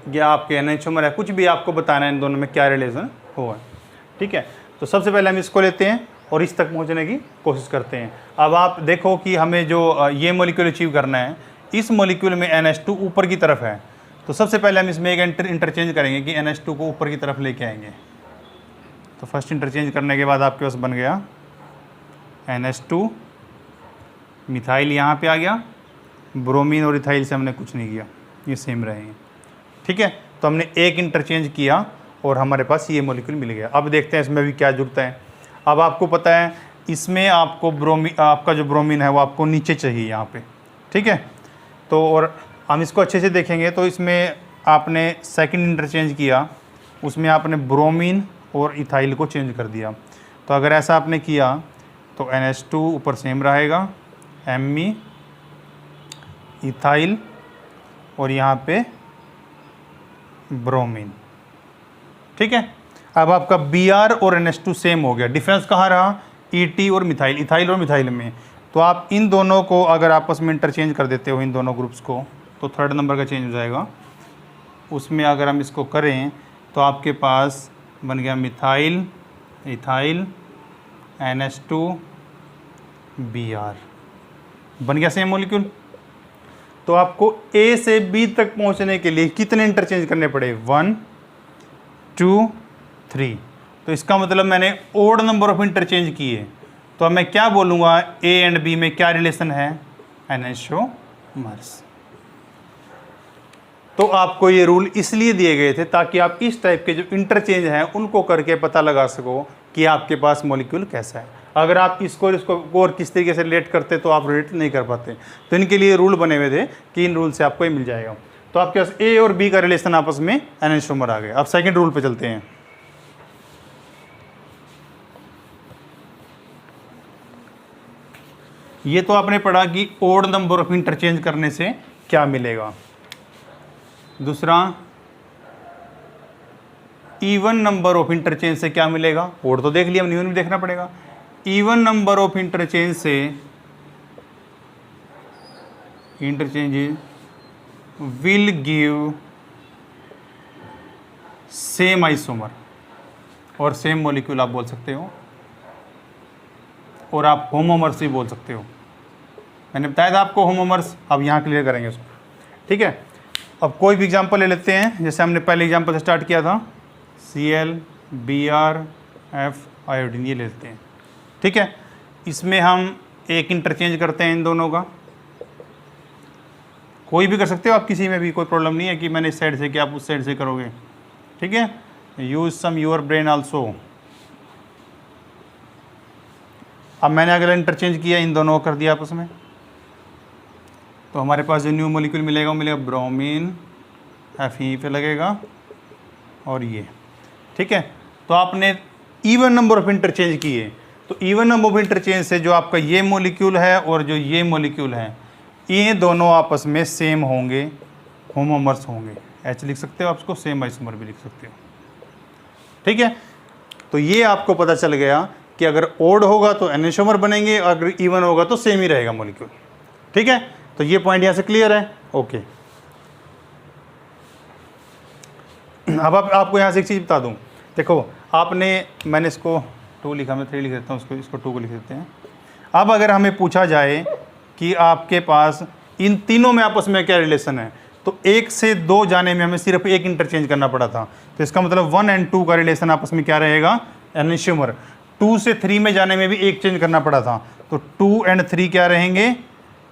या आपके एनएचोमर है, कुछ भी आपको बताना है इन दोनों में क्या रिलेशन हुआ। ठीक है, तो सबसे पहले हम इसको लेते हैं और इस तक पहुंचने की कोशिश करते हैं। अब आप देखो कि हमें जो ये मॉलिक्यूल अचीव करना है, इस मॉलिक्यूल में NH2 ऊपर की तरफ है, तो सबसे पहले हम इसमें एक इंटरचेंज करेंगे कि NH2 को ऊपर की तरफ लेके आएंगे। तो फर्स्ट इंटरचेंज करने के बाद आपके पास बन गया NH2, मिथाइल यहाँ पे आ गया, ब्रोमीन और इथाइल से हमने कुछ नहीं किया, ये सेम रहेंगे। ठीक है, तो हमने एक इंटरचेंज किया और हमारे पास ये मॉलिक्यूल मिल गया। अब देखते हैं इसमें भी क्या जुड़ता है। अब आपको पता है इसमें आपको आपका जो ब्रोमीन है वो आपको नीचे चाहिए यहाँ पे। ठीक है, तो और हम इसको अच्छे से देखेंगे तो इसमें आपने सेकंड इंटरचेंज किया, उसमें आपने ब्रोमीन और इथाइल को चेंज कर दिया। तो अगर ऐसा आपने किया तो NH2 ऊपर सेम रहेगा, Me इथाइल और यहाँ पे ब्रोमीन। ठीक है, अब आपका Br और NH2 सेम हो गया। डिफरेंस कहाँ रहा? Et और मिथाइल, इथाइल और मिथाइल में। तो आप इन दोनों को अगर आपस में इंटरचेंज कर देते हो, इन दोनों ग्रुप्स को, तो थर्ड नंबर का चेंज हो जाएगा। उसमें अगर हम इसको करें तो आपके पास बन गया मिथाइल, इथाइल, NH2, Br, बन गया सेम मॉलिक्यूल। तो आपको A से B तक पहुंचने के लिए कितने इंटरचेंज करने पड़े? 1 2 3। तो इसका मतलब मैंने ओड नंबर ऑफ इंटरचेंज किए। तो अब मैं क्या बोलूँगा, A एंड B में क्या रिलेशन है? एनेंटियोमर्स। तो आपको ये रूल इसलिए दिए गए थे ताकि आप इस टाइप के जो इंटरचेंज हैं उनको करके पता लगा सको कि आपके पास मॉलिक्यूल कैसा है। अगर आप इसको और किस तरीके से रिलेट करते तो आप रिलेट नहीं कर पाते। तो इनके लिए रूल बने हुए थे कि इन रूल से आपको ये मिल जाएगा। तो आपके पास A और B का रिलेशन आपस में एनेंटियोमर आ गया। अब सेकंड रूल पे चलते हैं। ये तो आपने पढ़ा कि ओड नंबर ऑफ इंटरचेंज करने से क्या मिलेगा। दूसरा, इवन नंबर ऑफ इंटरचेंज से क्या मिलेगा? ओड तो देख लिया, हम इवन भी देखना पड़ेगा। इवन नंबर ऑफ इंटरचेंज से interchange will give same isomer और सेम मॉलिक्यूल आप बोल सकते हो, और आप होमोमर्स भी बोल सकते हो। मैंने बताया था आपको होमोमर्स, अब यहाँ क्लियर करेंगे उसको। ठीक है, अब कोई भी एग्जांपल ले लेते हैं, जैसे हमने पहले एग्जांपल से स्टार्ट किया था, Cl, Br, F, आयोडीन, ये ले लेते हैं। ठीक है, इसमें हम एक इंटरचेंज करते हैं इन दोनों का। कोई भी कर सकते हो आप, किसी में भी कोई प्रॉब्लम नहीं है कि मैंने इस साइड से किया आप उस साइड से करोगे। ठीक है, use some your brain also. अब मैंने अगर इंटरचेंज किया, इन दोनों को कर दिया आपस में, तो हमारे पास जो न्यू मॉलिक्यूल मिलेगा वो मिलेगा ब्रोमीन, Fe पे लगेगा और ये। ठीक है, तो आपने इवन नंबर ऑफ इंटरचेंज किए, तो इवन नंबर ऑफ इंटरचेंज से जो आपका ये मॉलिक्यूल है और जो ये मॉलिक्यूल है, ये दोनों आपस में सेम होंगे, होमोमर्स होंगे। H लिख सकते हो आप इसको, सेम आइसोमर भी लिख सकते हो। ठीक है, तो ये आपको पता चल गया कि अगर ओड होगा तो एनेंटियोमर बनेंगे, अगर इवन होगा तो सेम ही रहेगा मॉलिक्यूल। ठीक है, तो ये पॉइंट यहाँ से क्लियर है। ओके, अब आपको यहाँ से एक चीज़ बता दूँ। देखो आपने, मैंने इसको 2 लिखा, मैं 3 लिख देता हूँ, इसको 2 को लिख देते हैं। अब अगर हमें पूछा जाए कि आपके पास इन तीनों में आपस में क्या रिलेशन है, तो 1 से 2 जाने में हमें सिर्फ एक इंटरचेंज करना पड़ा था। तो इसका मतलब 1 और 2 का रिलेशन आपस में क्या रहेगा? एनेंटियोमर। 2 से 3 में जाने में भी एक चेंज करना पड़ा था, तो 2 और 3 क्या रहेंगे?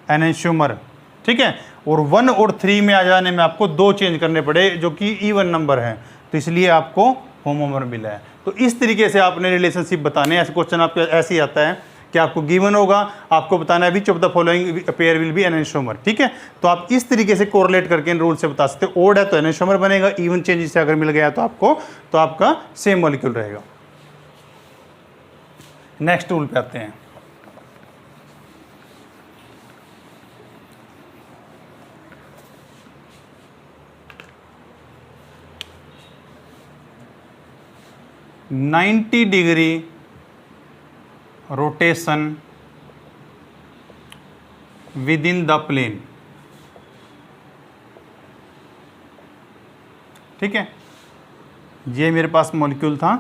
एनेंटियोमर। ठीक है, और 1 और 3 में आ जाने में आपको 2 चेंज करने पड़े जो कि इवन नंबर है, तो इसलिए आपको होमोमर मिला है। तो इस तरीके से आपने रिलेशनशिप बताने। ऐसे क्वेश्चन आपके ऐसे ही आता है कि आपको गिवन होगा, आपको बताना है which of the following pair will be enantiomer. ठीक है, तो आप इस तरीके से कोरिलेट करके इन रूल से बता सकते हो। ओड है तो एनेंटियोमर बनेगा, इवन चेंज से अगर मिल गया तो आपका सेम मॉलिक्यूल रहेगा। नेक्स्ट रूल पे आते हैं। ,90 degree rotation within the plane. ठीक है, ये मेरे पास मॉलिक्यूल था,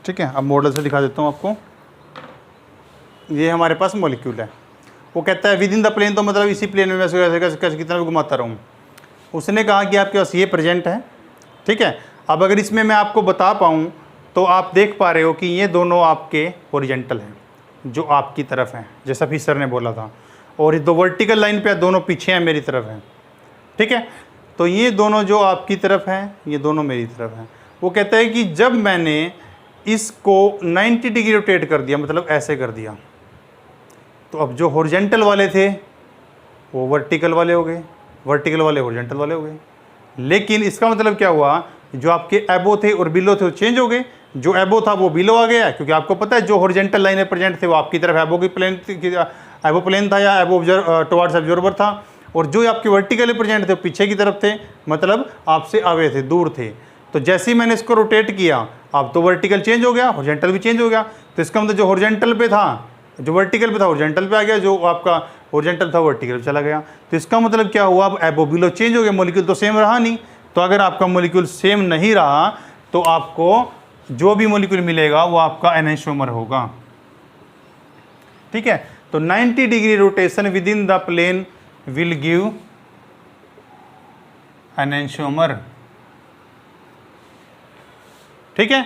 ठीक है। अब मॉडल से दिखा देता हूँ आपको। ये हमारे पास मॉलिक्यूल है, वो कहता है विद इन द प्लेन, तो मतलब इसी प्लेन में मैं कैसे कितना भी घुमाता रहूँ। उसने कहा कि आपके पास ये प्रेजेंट है, ठीक है। अब अगर इसमें मैं आपको बता पाऊँ तो आप देख पा रहे हो कि ये दोनों आपके हॉरिजॉन्टल हैं, जो आपकी तरफ हैं, जैसा भी सर ने बोला था, और ये दो वर्टिकल लाइन पे दोनों पीछे हैं, मेरी तरफ हैं, ठीक है। तो ये दोनों जो आपकी तरफ हैं, ये दोनों मेरी तरफ हैं। वो कहता है कि जब मैंने इसको 90 डिग्री रोटेट कर दिया, मतलब ऐसे कर दिया, तो अब जो हॉरिजॉन्टल वाले थे वो वर्टिकल वाले हो गए, वर्टिकल वाले हॉरिजॉन्टल वाले हो गए। लेकिन इसका मतलब क्या हुआ, जो आपके एबो थे और बिलो थे वो चेंज हो गए। जो एबो था वो बिलो आ गया, क्योंकि आपको पता है जो हॉरिजॉन्टल लाइन में प्रेजेंट थे वो आपकी तरफ एबो की प्लेन, एबो प्लेन था या एबो टुवर्ड्स ऑब्जर्वर था, और जो आपके वर्टिकली प्रेजेंट थे पीछे की तरफ थे, मतलब आपसे अवे थे, दूर थे। तो जैसे ही मैंने इसको रोटेट किया, अब तो वर्टिकल चेंज हो गया, हॉरिजॉन्टल भी चेंज हो गया। तो इसका मतलब जो हॉरिजॉन्टल पे था, जो वर्टिकल पे था हॉरिजॉन्टल पे आ गया, जो आपका हॉरिजॉन्टल था वर्टिकल पे चला गया। तो इसका मतलब क्या हुआ, अब एबो बिलो चेंज हो गया, मॉलिक्यूल तो सेम रहा नहीं। तो अगर आपका मॉलिक्यूल सेम नहीं रहा तो आपको जो भी मॉलिक्यूल मिलेगा वो आपका एनेंटियोमर होगा, ठीक है। तो 90 degree rotation within the plane will give enantiomer, ठीक है।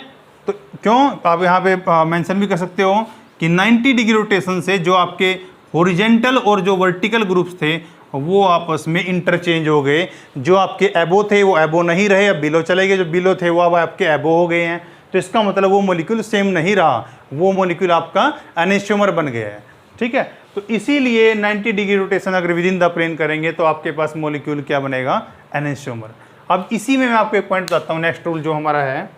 तो क्यों, आप यहाँ पे मेंशन भी कर सकते हो कि 90 डिग्री रोटेशन से जो आपके हॉरिजॉन्टल और जो वर्टिकल ग्रुप्स थे वो आपस में इंटरचेंज हो गए। जो आपके एबो थे वो एबो नहीं रहे, अब बिलो चले गए, जो बिलो थे वो अब आपके एबो हो गए हैं। तो इसका मतलब वो मॉलिक्यूल सेम नहीं रहा, वो मॉलिक्यूल आपका एनेंटियोमर बन गया है, ठीक है। तो इसीलिए 90 डिग्री रोटेशन अगर विद इन द प्लेन करेंगे तो आपके पास मॉलिक्यूल क्या बनेगा, एनेंटियोमर। अब इसी में मैं आपको एक पॉइंट बताता हूँ, नेक्स्ट रूल जो हमारा है,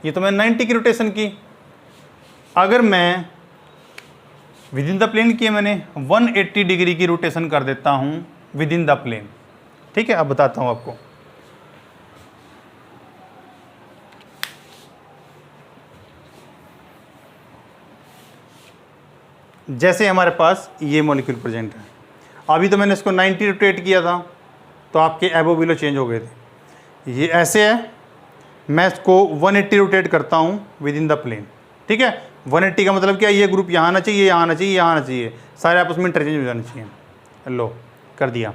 ये तो मैंने 90 की रोटेशन की, अगर मैं विद इन द प्लेन किए मैंने 180 डिग्री की रोटेशन कर देता हूं विद इन द प्लेन, ठीक है। अब बताता हूं आपको। जैसे हमारे पास ये मॉलिक्यूल प्रेजेंट है, अभी तो मैंने इसको 90 रोटेट किया था तो आपके एबो बिलो चेंज हो गए थे। ये ऐसे है, मैं इसको 180 रोटेट करता हूं विद इन द प्लेन, ठीक है। 180 का मतलब क्या, ये ग्रुप यहाँ आना चाहिए, यहाँ आना चाहिए, यहाँ आना चाहिए, सारे आपस में इंटरचेंज हो जाने चाहिए। लो कर दिया।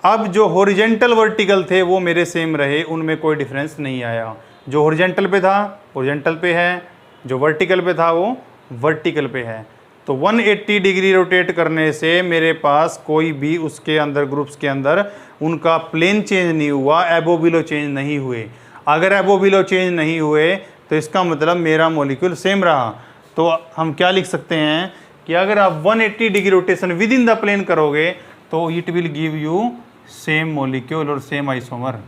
अब जो हॉरिजॉन्टल वर्टिकल थे वो मेरे सेम रहे, उनमें कोई डिफरेंस नहीं आया। जो हॉरिजॉन्टल पे था हॉरिजॉन्टल पे है, जो वर्टिकल पे था वो वर्टिकल पे है। तो 180 डिग्री रोटेट करने से मेरे पास कोई भी उसके अंदर ग्रुप्स के अंदर उनका प्लेन चेंज नहीं हुआ, एबो बिलो चेंज नहीं हुए। अगर एबो बिलो चेंज नहीं हुए तो इसका मतलब मेरा मॉलिक्यूल सेम रहा। तो हम क्या लिख सकते हैं कि अगर आप 180 degree rotation within the plane करोगे तो it will give you same molecule और सेम आइसोमर,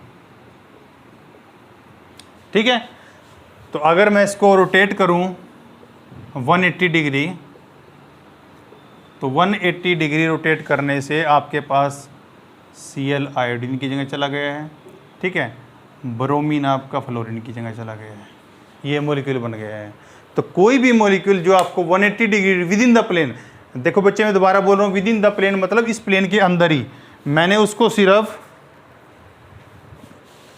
ठीक है। तो अगर मैं इसको रोटेट करूं 180 डिग्री, तो 180 डिग्री रोटेट करने से आपके पास Cl आयोडीन की जगह चला गया है, ठीक है। ब्रोमीन आपका फ्लोरीन की जगह चला गया है, ये मॉलिक्यूल बन गया है। तो कोई भी मॉलिक्यूल जो आपको 180 degree within the plane, देखो बच्चे मैं दोबारा बोल रहा हूँ, विद इन द प्लेन मतलब इस प्लेन के अंदर ही, मैंने उसको सिर्फ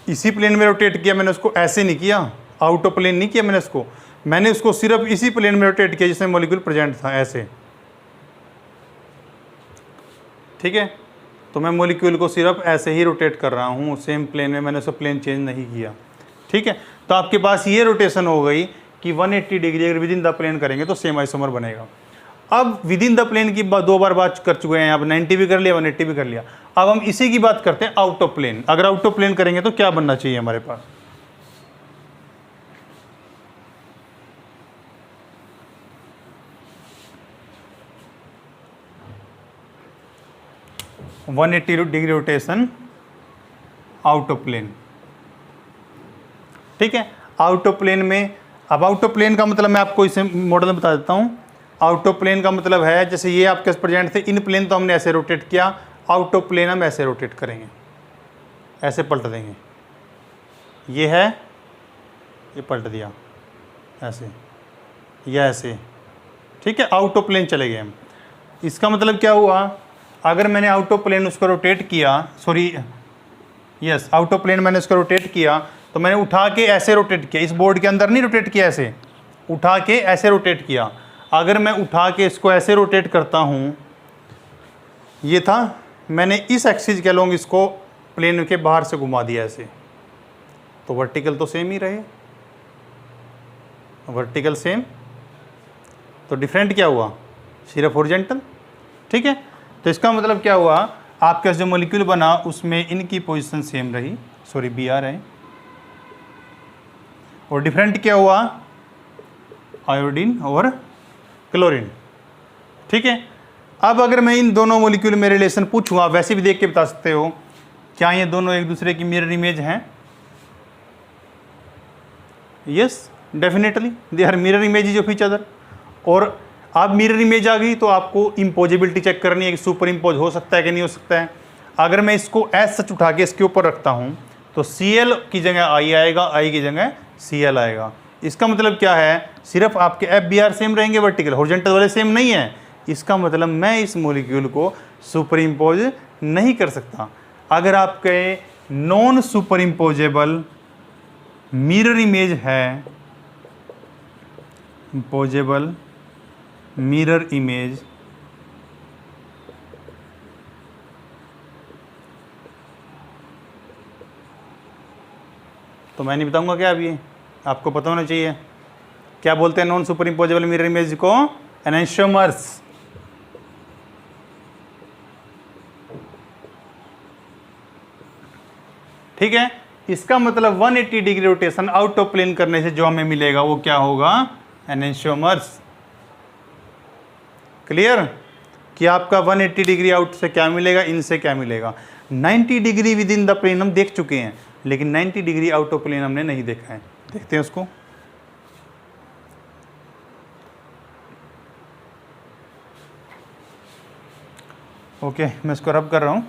इसी प्लेन में रोटेट किया, मैंने उसको ऐसे नहीं किया, आउट ऑफ प्लेन नहीं किया मैंने उसको सिर्फ इसी प्लेन में रोटेट किया जिसमें मॉलिक्यूल प्रेजेंट था, ऐसे, ठीक है। तो मैं मॉलिक्यूल को सिर्फ ऐसे ही रोटेट कर रहा हूँ सेम प्लेन में, मैंने उसका प्लेन चेंज नहीं किया, ठीक है। तो आपके पास ये रोटेशन हो गई कि 180 डिग्री अगर विद इन द प्लेन करेंगे तो सेम आइसोमर बनेगा। अब विद इन द प्लेन की दो बार बात कर चुके हैं, अब 90 भी कर लिया 180 भी कर लिया। अब हम इसी की बात करते हैं आउट ऑफ प्लेन। अगर आउट ऑफ प्लेन करेंगे तो क्या बनना चाहिए हमारे पास, - 180 degree rotation out of plane, ठीक है। आउट ऑफ प्लेन में, अब आउट ऑफ प्लेन का मतलब मैं आपको इसे मॉडल में बता देता हूँ। आउट ऑफ प्लेन का मतलब है जैसे ये आपके पास प्रेजेंट थे, इन प्लेन तो हमने ऐसे रोटेट किया, आउट ऑफ प्लेन हम ऐसे रोटेट करेंगे, ऐसे पलट देंगे। ये है ये पलट दिया ऐसे या ऐसे, ठीक है, आउट ऑफ प्लेन चले गए हम। इसका मतलब क्या हुआ, अगर मैंने आउट ऑफ प्लेन उसको रोटेट किया, sorry yes, out of plane मैंने उसको रोटेट किया, तो मैंने उठा के ऐसे रोटेट किया, इस बोर्ड के अंदर नहीं रोटेट किया, ऐसे उठा के ऐसे रोटेट किया। अगर मैं उठा के इसको ऐसे रोटेट करता हूँ, ये था, मैंने इस एक्सिस के अलोंग इसको प्लेन के बाहर से घुमा दिया ऐसे, तो वर्टिकल तो सेम ही रहे, वर्टिकल सेम, तो डिफरेंट क्या हुआ, सिर्फ हॉरिजॉन्टल, ठीक है। तो इसका मतलब क्या हुआ, आपके जो मॉलिक्यूल बना उसमें इनकी पोजीशन सेम रही, सॉरी बी आर है, और डिफरेंट क्या हुआ, आयोडीन और क्लोरीन, ठीक है। अब अगर मैं इन दोनों मॉलिक्यूल में रिलेशन पूछूँ, आप वैसे भी देख के बता सकते हो, क्या ये दोनों एक दूसरे की मिरर इमेज हैं? Yes, definitely they are mirror images of each other. और अब मिरर इमेज आ गई तो आपको इम्पोजिबिलिटी चेक करनी है कि सुपर इम्पोज हो सकता है कि नहीं हो सकता है। अगर मैं इसको एज सच उठा के इसके ऊपर रखता हूँ तो Cl की जगह I आएगा, I की जगह Cl आएगा। इसका मतलब क्या है, सिर्फ आपके FBr सेम रहेंगे, वर्टिकल, हॉरिजॉन्टल वाले सेम नहीं है। इसका मतलब मैं इस मॉलिक्यूल को सुपर इम्पोज नहीं कर सकता। अगर आपके non super imposable mirror image है, इम्पोजेबल मिरर इमेज, तो मैं नहीं बताऊंगा क्या, अभी आपको पता होना चाहिए। क्या बोलते हैं non super imposable mirror image को? एनेंशियोमर्स। ठीक है, इसका मतलब 180 degree rotation out of plane करने से जो हमें मिलेगा वो क्या होगा, एनेंशियोमर्स। क्लियर कि आपका 180 डिग्री आउट से क्या मिलेगा, इनसे क्या मिलेगा। 90 degree within the plane हम देख चुके हैं, लेकिन 90 डिग्री आउट ऑफ प्लेन हमने नहीं देखा है। देखते हैं उसको। ओके, मैं इसको रब कर रहा हूँ।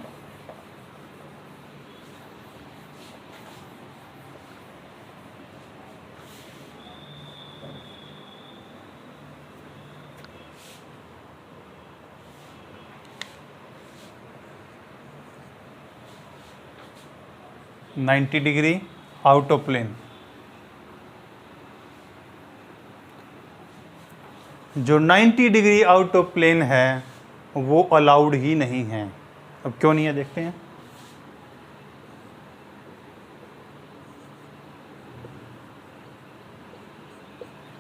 Ninety degree out of plane, जो 90 डिग्री आउट ऑफ प्लेन है वो अलाउड ही नहीं है। अब क्यों नहीं है देखते हैं।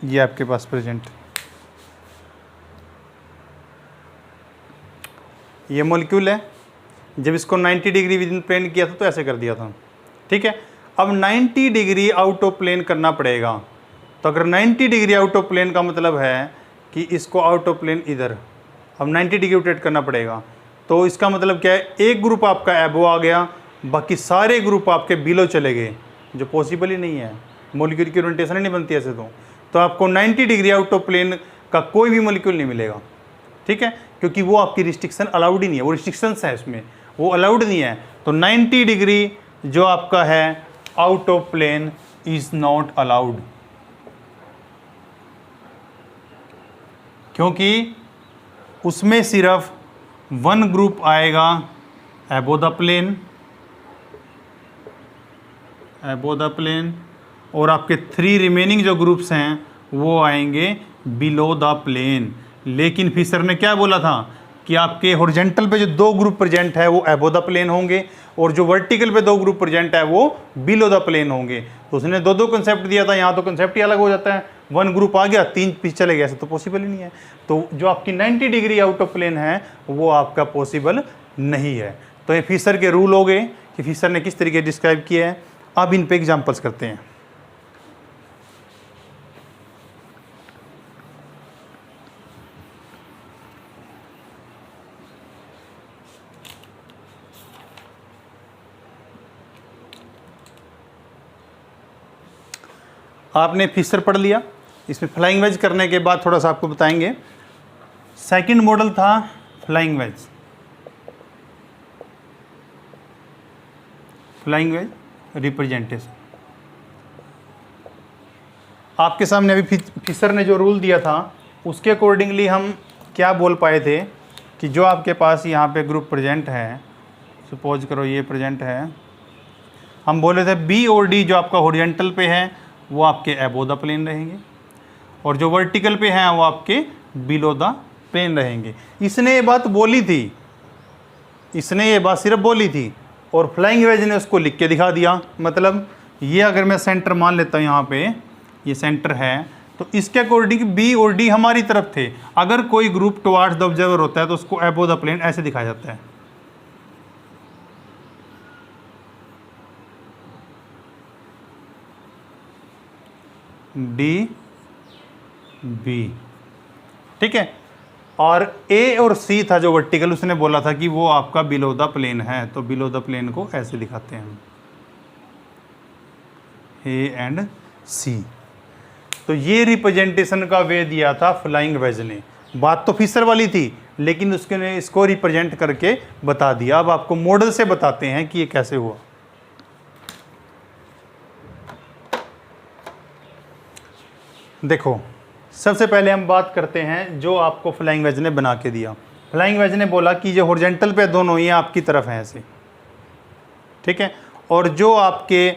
ये आपके पास प्रेजेंट, ये मॉलिक्यूल है। जब इसको 90 डिग्री विद इन प्लेन किया था तो ऐसे कर दिया था, ठीक है। अब 90 डिग्री आउट ऑफ प्लेन करना पड़ेगा। तो अगर 90 डिग्री आउट ऑफ प्लेन का मतलब है कि इसको आउट ऑफ प्लेन इधर, अब 90 डिग्री रोटेट करना पड़ेगा। तो इसका मतलब क्या है, एक ग्रुप आपका एबो आ गया, बाकी सारे ग्रुप आपके बिलो चले गए, जो पॉसिबल ही नहीं है, मॉलिक्यूल की ओरिएंटेशन ही नहीं बनती ऐसे। तो आपको 90 डिग्री आउट ऑफ प्लेन का कोई भी मॉलिक्यूल नहीं मिलेगा, ठीक है, क्योंकि वो आपकी रिस्ट्रिक्शन अलाउड ही नहीं है, वो रिस्ट्रिक्शंस है इसमें, वो अलाउड नहीं है। तो 90 डिग्री जो आपका है out of plane is not allowed, क्योंकि उसमें सिर्फ वन ग्रुप आएगा above the plane, above the plane, और आपके 3 रिमेनिंग जो ग्रुप्स हैं वो आएंगे बिलो द प्लेन। लेकिन फिशर ने क्या बोला था कि आपके हॉरिजॉन्टल पे जो 2 ग्रुप प्रेजेंट है वो एबो द प्लेन होंगे, और जो वर्टिकल पे 2 ग्रुप प्रेजेंट है वो बिलो द प्लेन होंगे। तो उसने 2 कंसेप्ट दिया था, यहाँ तो कंसेप्ट ही अलग हो जाता है। 1 ग्रुप आ गया, 3 पीछे चले गए, ऐसे तो पॉसिबल ही नहीं है। तो जो आपकी 90 डिग्री आउट ऑफ प्लेन है वो आपका पॉसिबल नहीं है। तो ये फिशर के रूल हो गए कि फिशर ने किस तरीके डिस्क्राइब किया है। अब इन पे एग्जाम्पल्स करते हैं। आपने फिशर पढ़ लिया, इसमें फ्लाइंग वेज करने के बाद थोड़ा सा आपको बताएंगे। सेकंड मॉडल था flying wedge, flying wedge representation. आपके सामने अभी फिशर ने जो रूल दिया था उसके अकॉर्डिंगली हम क्या बोल पाए थे कि जो आपके पास यहाँ पे ग्रुप प्रेजेंट है, सपोज करो ये प्रेजेंट है, हम बोले थे बी और डी जो आपका हॉरिजॉन्टल पे है वो आपके अबोव द प्लेन रहेंगे और जो वर्टिकल पे हैं वो आपके बिलो द प्लेन रहेंगे। इसने ये बात बोली थी, इसने ये बात सिर्फ बोली थी और फ्लाइंग वेज ने उसको लिख के दिखा दिया। मतलब ये अगर मैं सेंटर मान लेता हूँ, यहाँ पे ये सेंटर है, तो इसके अकॉर्डिंग बी और डी हमारी तरफ थे। अगर कोई ग्रुप टुवार्ड्स द ऑब्जर्वर होता है तो उसको अबोव द प्लेन ऐसे दिखाया जाता है, डी बी, ठीक है। और ए और सी था जो वर्टिकल, उसने बोला था कि वो आपका बिलो द प्लेन है, तो बिलो द प्लेन को ऐसे दिखाते हैं ए एंड सी। तो ये रिप्रेजेंटेशन का वे दिया था फ्लाइंग वेज ने। बात तो फिशर वाली थी लेकिन उसके ने इसको रिप्रेजेंट करके बता दिया। अब आपको मॉडल से बताते हैं कि ये कैसे हुआ। देखो, सबसे पहले हम बात करते हैं जो आपको फ्लाइंग वेज ने बना के दिया। फ्लाइंग वेज ने बोला कि जो हॉरिजॉन्टल पे दोनों ये आपकी तरफ हैं ऐसे, ठीक है, और जो आपके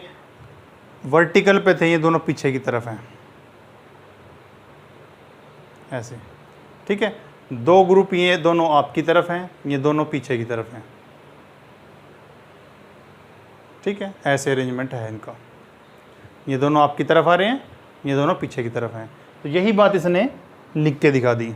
वर्टिकल पे थे ये दोनों पीछे की तरफ हैं ऐसे, ठीक है। दो ग्रुप ये दोनों आपकी तरफ हैं, ये दोनों पीछे की तरफ हैं, ठीक है। ऐसे अरेंजमेंट है इनका, ये दोनों आपकी तरफ आ रहे हैं, ये दोनों पीछे की तरफ हैं। तो यही बात इसने लिख के दिखा दी,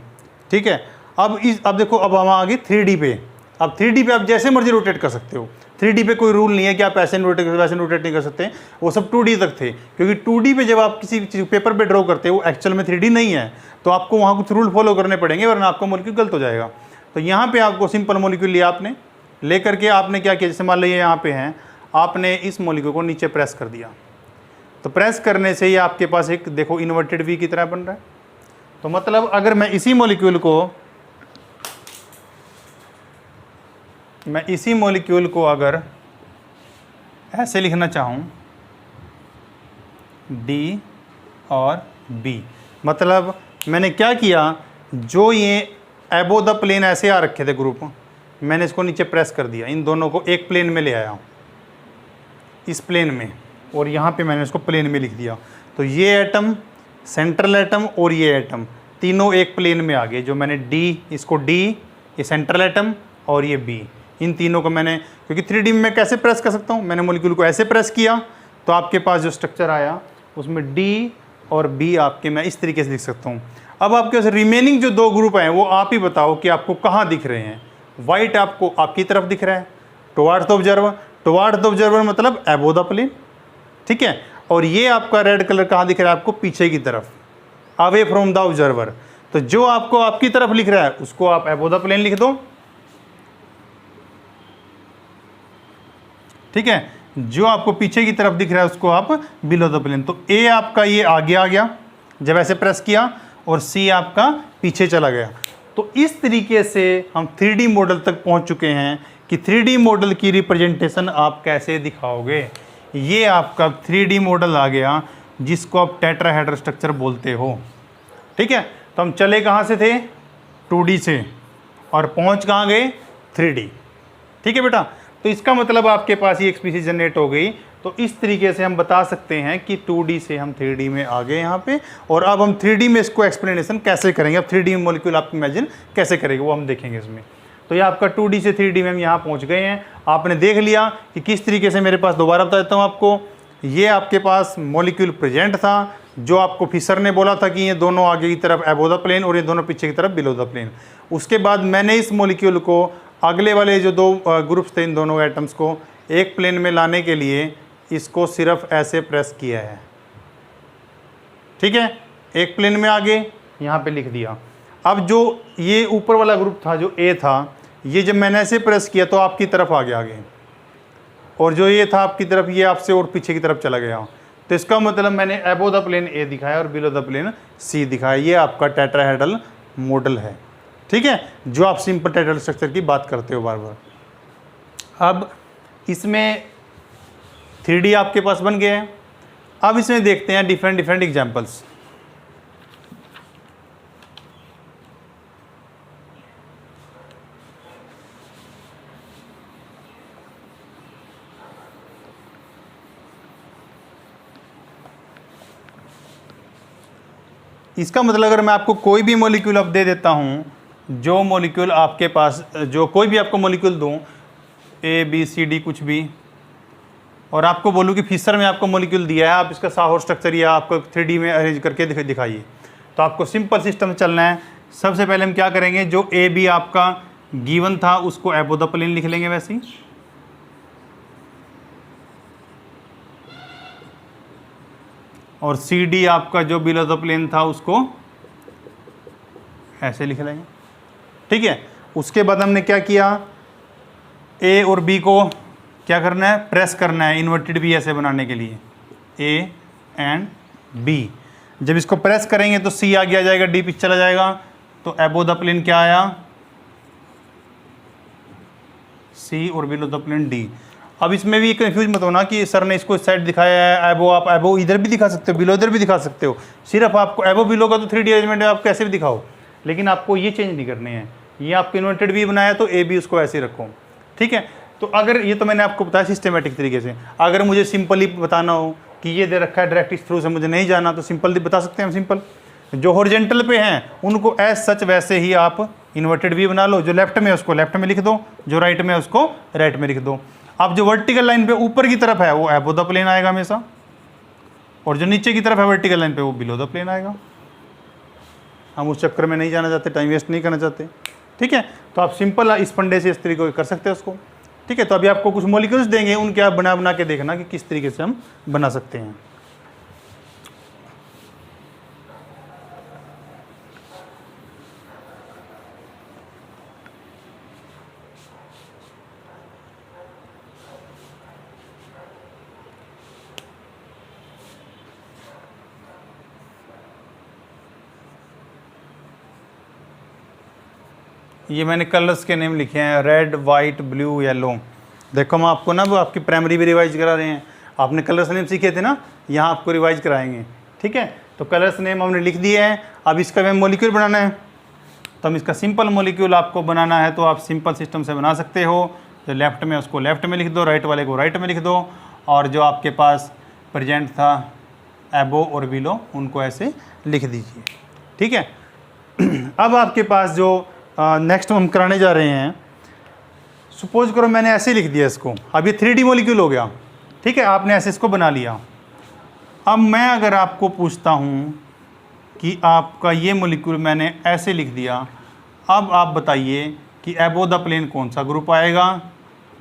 ठीक है। अब देखो, अब हम आ गए 3D पे। अब 3D पे आप जैसे मर्जी रोटेट कर सकते हो। 3D पे कोई रूल नहीं है कि आप ऐसे रोटेट वैसे रोटेट नहीं कर सकते, वो सब 2D तक थे। क्योंकि 2D पे जब आप किसी चीज़ पेपर पे ड्रॉ करते हो वो एक्चुअल में 3D नहीं है, तो आपको वहाँ कुछ रूल फॉलो करने पड़ेंगे वरना आपका मॉलिक्यूल गलत हो जाएगा। तो यहाँ पे आपको सिंपल मॉलिक्यूल लिया आपने, लेकर के आपने क्या किया, जैसे मान लीजिए यहाँ पे हैं, आपने इस मॉलिक्यूल को नीचे प्रेस कर दिया, तो प्रेस करने से ये आपके पास एक देखो इन्वर्टेड वी की तरह बन रहा है। तो मतलब अगर मैं इसी मॉलिक्यूल को अगर ऐसे लिखना चाहूँ डी और बी, मतलब मैंने क्या किया, जो ये एबो द प्लेन ऐसे आ रखे थे ग्रुप, मैंने इसको नीचे प्रेस कर दिया, इन दोनों को एक प्लेन में ले आया, इस प्लेन में, और यहाँ पे मैंने इसको प्लेन में लिख दिया। तो ये एटम, सेंट्रल एटम और ये एटम तीनों एक प्लेन में आ गए। जो मैंने डी, इसको डी, ये सेंट्रल एटम और ये बी, इन तीनों को मैंने, क्योंकि 3D में मैं कैसे प्रेस कर सकता हूँ, मैंने मॉलिक्यूल को ऐसे प्रेस किया तो आपके पास जो स्ट्रक्चर आया उसमें डी और बी आपके मैं इस तरीके से लिख सकता हूँ। अब आपके पास रिमेनिंग जो दो ग्रुप हैं वो आप ही बताओ कि आपको कहाँ दिख रहे हैं। वाइट आपको आपकी तरफ दिख रहा है, towards the observer, towards the observer मतलब अबोव द प्लेन, ठीक है। और ये आपका रेड कलर कहाँ दिख रहा है आपको, पीछे की तरफ, अवे फ्रॉम द ऑब्जर्वर। तो जो आपको आपकी तरफ लिख रहा है उसको आप अबोव द प्लेन लिख दो, ठीक है। जो आपको पीछे की तरफ दिख रहा है उसको आप बिलो द प्लेन। तो ए आपका ये आगे आ गया जब ऐसे प्रेस किया, और सी आपका पीछे चला गया। तो इस तरीके से हम 3D मॉडल तक पहुंच चुके हैं कि 3D मॉडल की रिप्रेजेंटेशन आप कैसे दिखाओगे। ये आपका 3D मॉडल आ गया जिसको आप टेट्राहेड्रल स्ट्रक्चर बोलते हो, ठीक है। तो हम चले कहाँ से थे, 2D से, और पहुँच कहाँ गए, 3D, ठीक है बेटा। तो इसका मतलब आपके पास ये एक स्पीशीज जनरेट हो गई। तो इस तरीके से हम बता सकते हैं कि 2D से हम 3D में आ गए यहाँ पे, और अब हम 3D में इसको एक्सप्लेनेशन कैसे करेंगे, अब 3D मॉलिक्यूल आप इमेजिन कैसे करेंगे वो हम देखेंगे इसमें। तो ये आपका 2D से 3D में हम यहाँ पहुँच गए हैं। आपने देख लिया कि किस तरीके से, मेरे पास दोबारा बता देता हूँ आपको, ये आपके पास मॉलिक्यूल प्रेजेंट था जो आपको फिशर ने बोला था कि ये दोनों आगे की तरफ अबोव द प्लेन और ये दोनों पीछे की तरफ बिलो द प्लेन। उसके बाद मैंने इस मॉलिक्यूल को अगले वाले जो दो ग्रुप्स थे, इन दोनों एटम्स को एक प्लेन में लाने के लिए इसको सिर्फ ऐसे प्रेस किया है, ठीक है। एक प्लेन में आगे यहाँ पे लिख दिया। अब जो ये ऊपर वाला ग्रुप था जो ए था, ये जब मैंने ऐसे प्रेस किया तो आपकी तरफ आ गया आगे, और जो ये था आपकी तरफ, ये आपसे और पीछे की तरफ चला गया। तो इसका मतलब मैंने अबोव द प्लेन ए दिखाया और बिलो द प्लेन सी दिखाया। ये आपका टेट्राहेड्रल मॉडल है, ठीक है, जो आप सिंपल टेट्राहेड्रल स्ट्रक्चर की बात करते हो बार बार। अब इसमें 3D आपके पास बन गया है। अब इसमें देखते हैं डिफरेंट एग्जांपल्स। इसका मतलब अगर मैं आपको कोई भी मॉलिक्यूल अब दे देता हूँ, जो मॉलिक्यूल आपके पास, जो कोई भी आपको मॉलिक्यूल दूँ, ए बी सी डी कुछ भी, और आपको बोलूँ कि फिशर में आपको मॉलिक्यूल दिया है, आप इसका साहौर स्ट्रक्चर या आपको 3D में अरेंज करके दिखाइए, तो आपको सिंपल सिस्टम चलना है। सबसे पहले हम क्या करेंगे, जो ए बी आपका गिवन था उसको अबव द प्लेन लिख लेंगे वैसे ही, और सी डी आपका जो बिलो द प्लेन था उसको ऐसे लिख लेंगे, ठीक है। उसके बाद हमने क्या किया, ए और बी को क्या करना है, प्रेस करना है इन्वर्टेड बी ऐसे बनाने के लिए, ए एंड बी। जब इसको प्रेस करेंगे तो सी आगे आ जाएगा, डी पीछे चला जाएगा, तो अबव द प्लेन क्या आया, सी और बिलो द प्लेन डी। अब इसमें भी कंफ्यूज मत होना कि सर ने इसको इस साइड दिखाया है एबो, आप एबो इधर भी दिखा सकते हो, बिलो इधर भी दिखा सकते हो। सिर्फ आपको एबो बिलो का तो 3D अरेंजमेंट है, आप कैसे भी दिखाओ, लेकिन आपको ये चेंज नहीं करने हैं। ये आपको इन्वर्टेड भी बनाया तो ए बी उसको ऐसे ही रखो, ठीक है। तो अगर ये तो मैंने आपको बताया सिस्टमेटिक तरीके से, अगर मुझे सिंपली बताना हो कि ये दे रखा है डायरेक्ट इस थ्रू से मुझे नहीं जाना, तो सिंपल बता सकते हैं हम। सिंपल जो हॉरिजॉन्टल पे हैं उनको एज सच वैसे ही आप इन्वर्टेड भी बना लो, जो लेफ्ट में है उसको लेफ्ट में लिख दो, जो राइट में है उसको राइट में लिख दो। अब जो वर्टिकल लाइन पे ऊपर की तरफ है वो अबव द प्लेन आएगा हमेशा, और जो नीचे की तरफ है वर्टिकल लाइन पे वो बिलो द प्लेन आएगा। हम उस चक्कर में नहीं जाना चाहते, टाइम वेस्ट नहीं करना चाहते, ठीक है। तो आप सिंपल इस फंडे से इस तरीके कर सकते हैं उसको, ठीक है। तो अभी आपको कुछ मॉलिक्यूल्स देंगे, उनके आप बना बना के देखना कि किस तरीके से हम बना सकते हैं। ये मैंने कलर्स के नेम लिखे हैं, रेड वाइट ब्लू येलो। देखो हम आपको ना वो आपकी प्राइमरी भी रिवाइज करा रहे हैं, आपने कलर्स नेम सीखे थे ना, यहाँ आपको रिवाइज कराएंगे, ठीक है। तो कलर्स नेम हमने लिख दिए हैं। अब इसका हमें मॉलिक्यूल बनाना है, तो हम इसका सिंपल मॉलिक्यूल आपको बनाना है तो आप सिंपल सिस्टम से बना सकते हो। जो लेफ्ट में उसको लेफ्ट में लिख दो, राइट वाले को राइट में लिख दो, और जो आपके पास प्रेजेंट था एबो और बिलो उनको ऐसे लिख दीजिए, ठीक है। अब आपके पास जो नेक्स्ट हम कराने जा रहे हैं, सपोज करो मैंने ऐसे लिख दिया इसको, अब ये 3D मॉलिक्यूल हो गया, ठीक है। आपने ऐसे इसको बना लिया। अब मैं अगर आपको पूछता हूँ कि आपका ये मॉलिक्यूल मैंने ऐसे लिख दिया, अब आप बताइए कि अबव द प्लेन कौन सा ग्रुप आएगा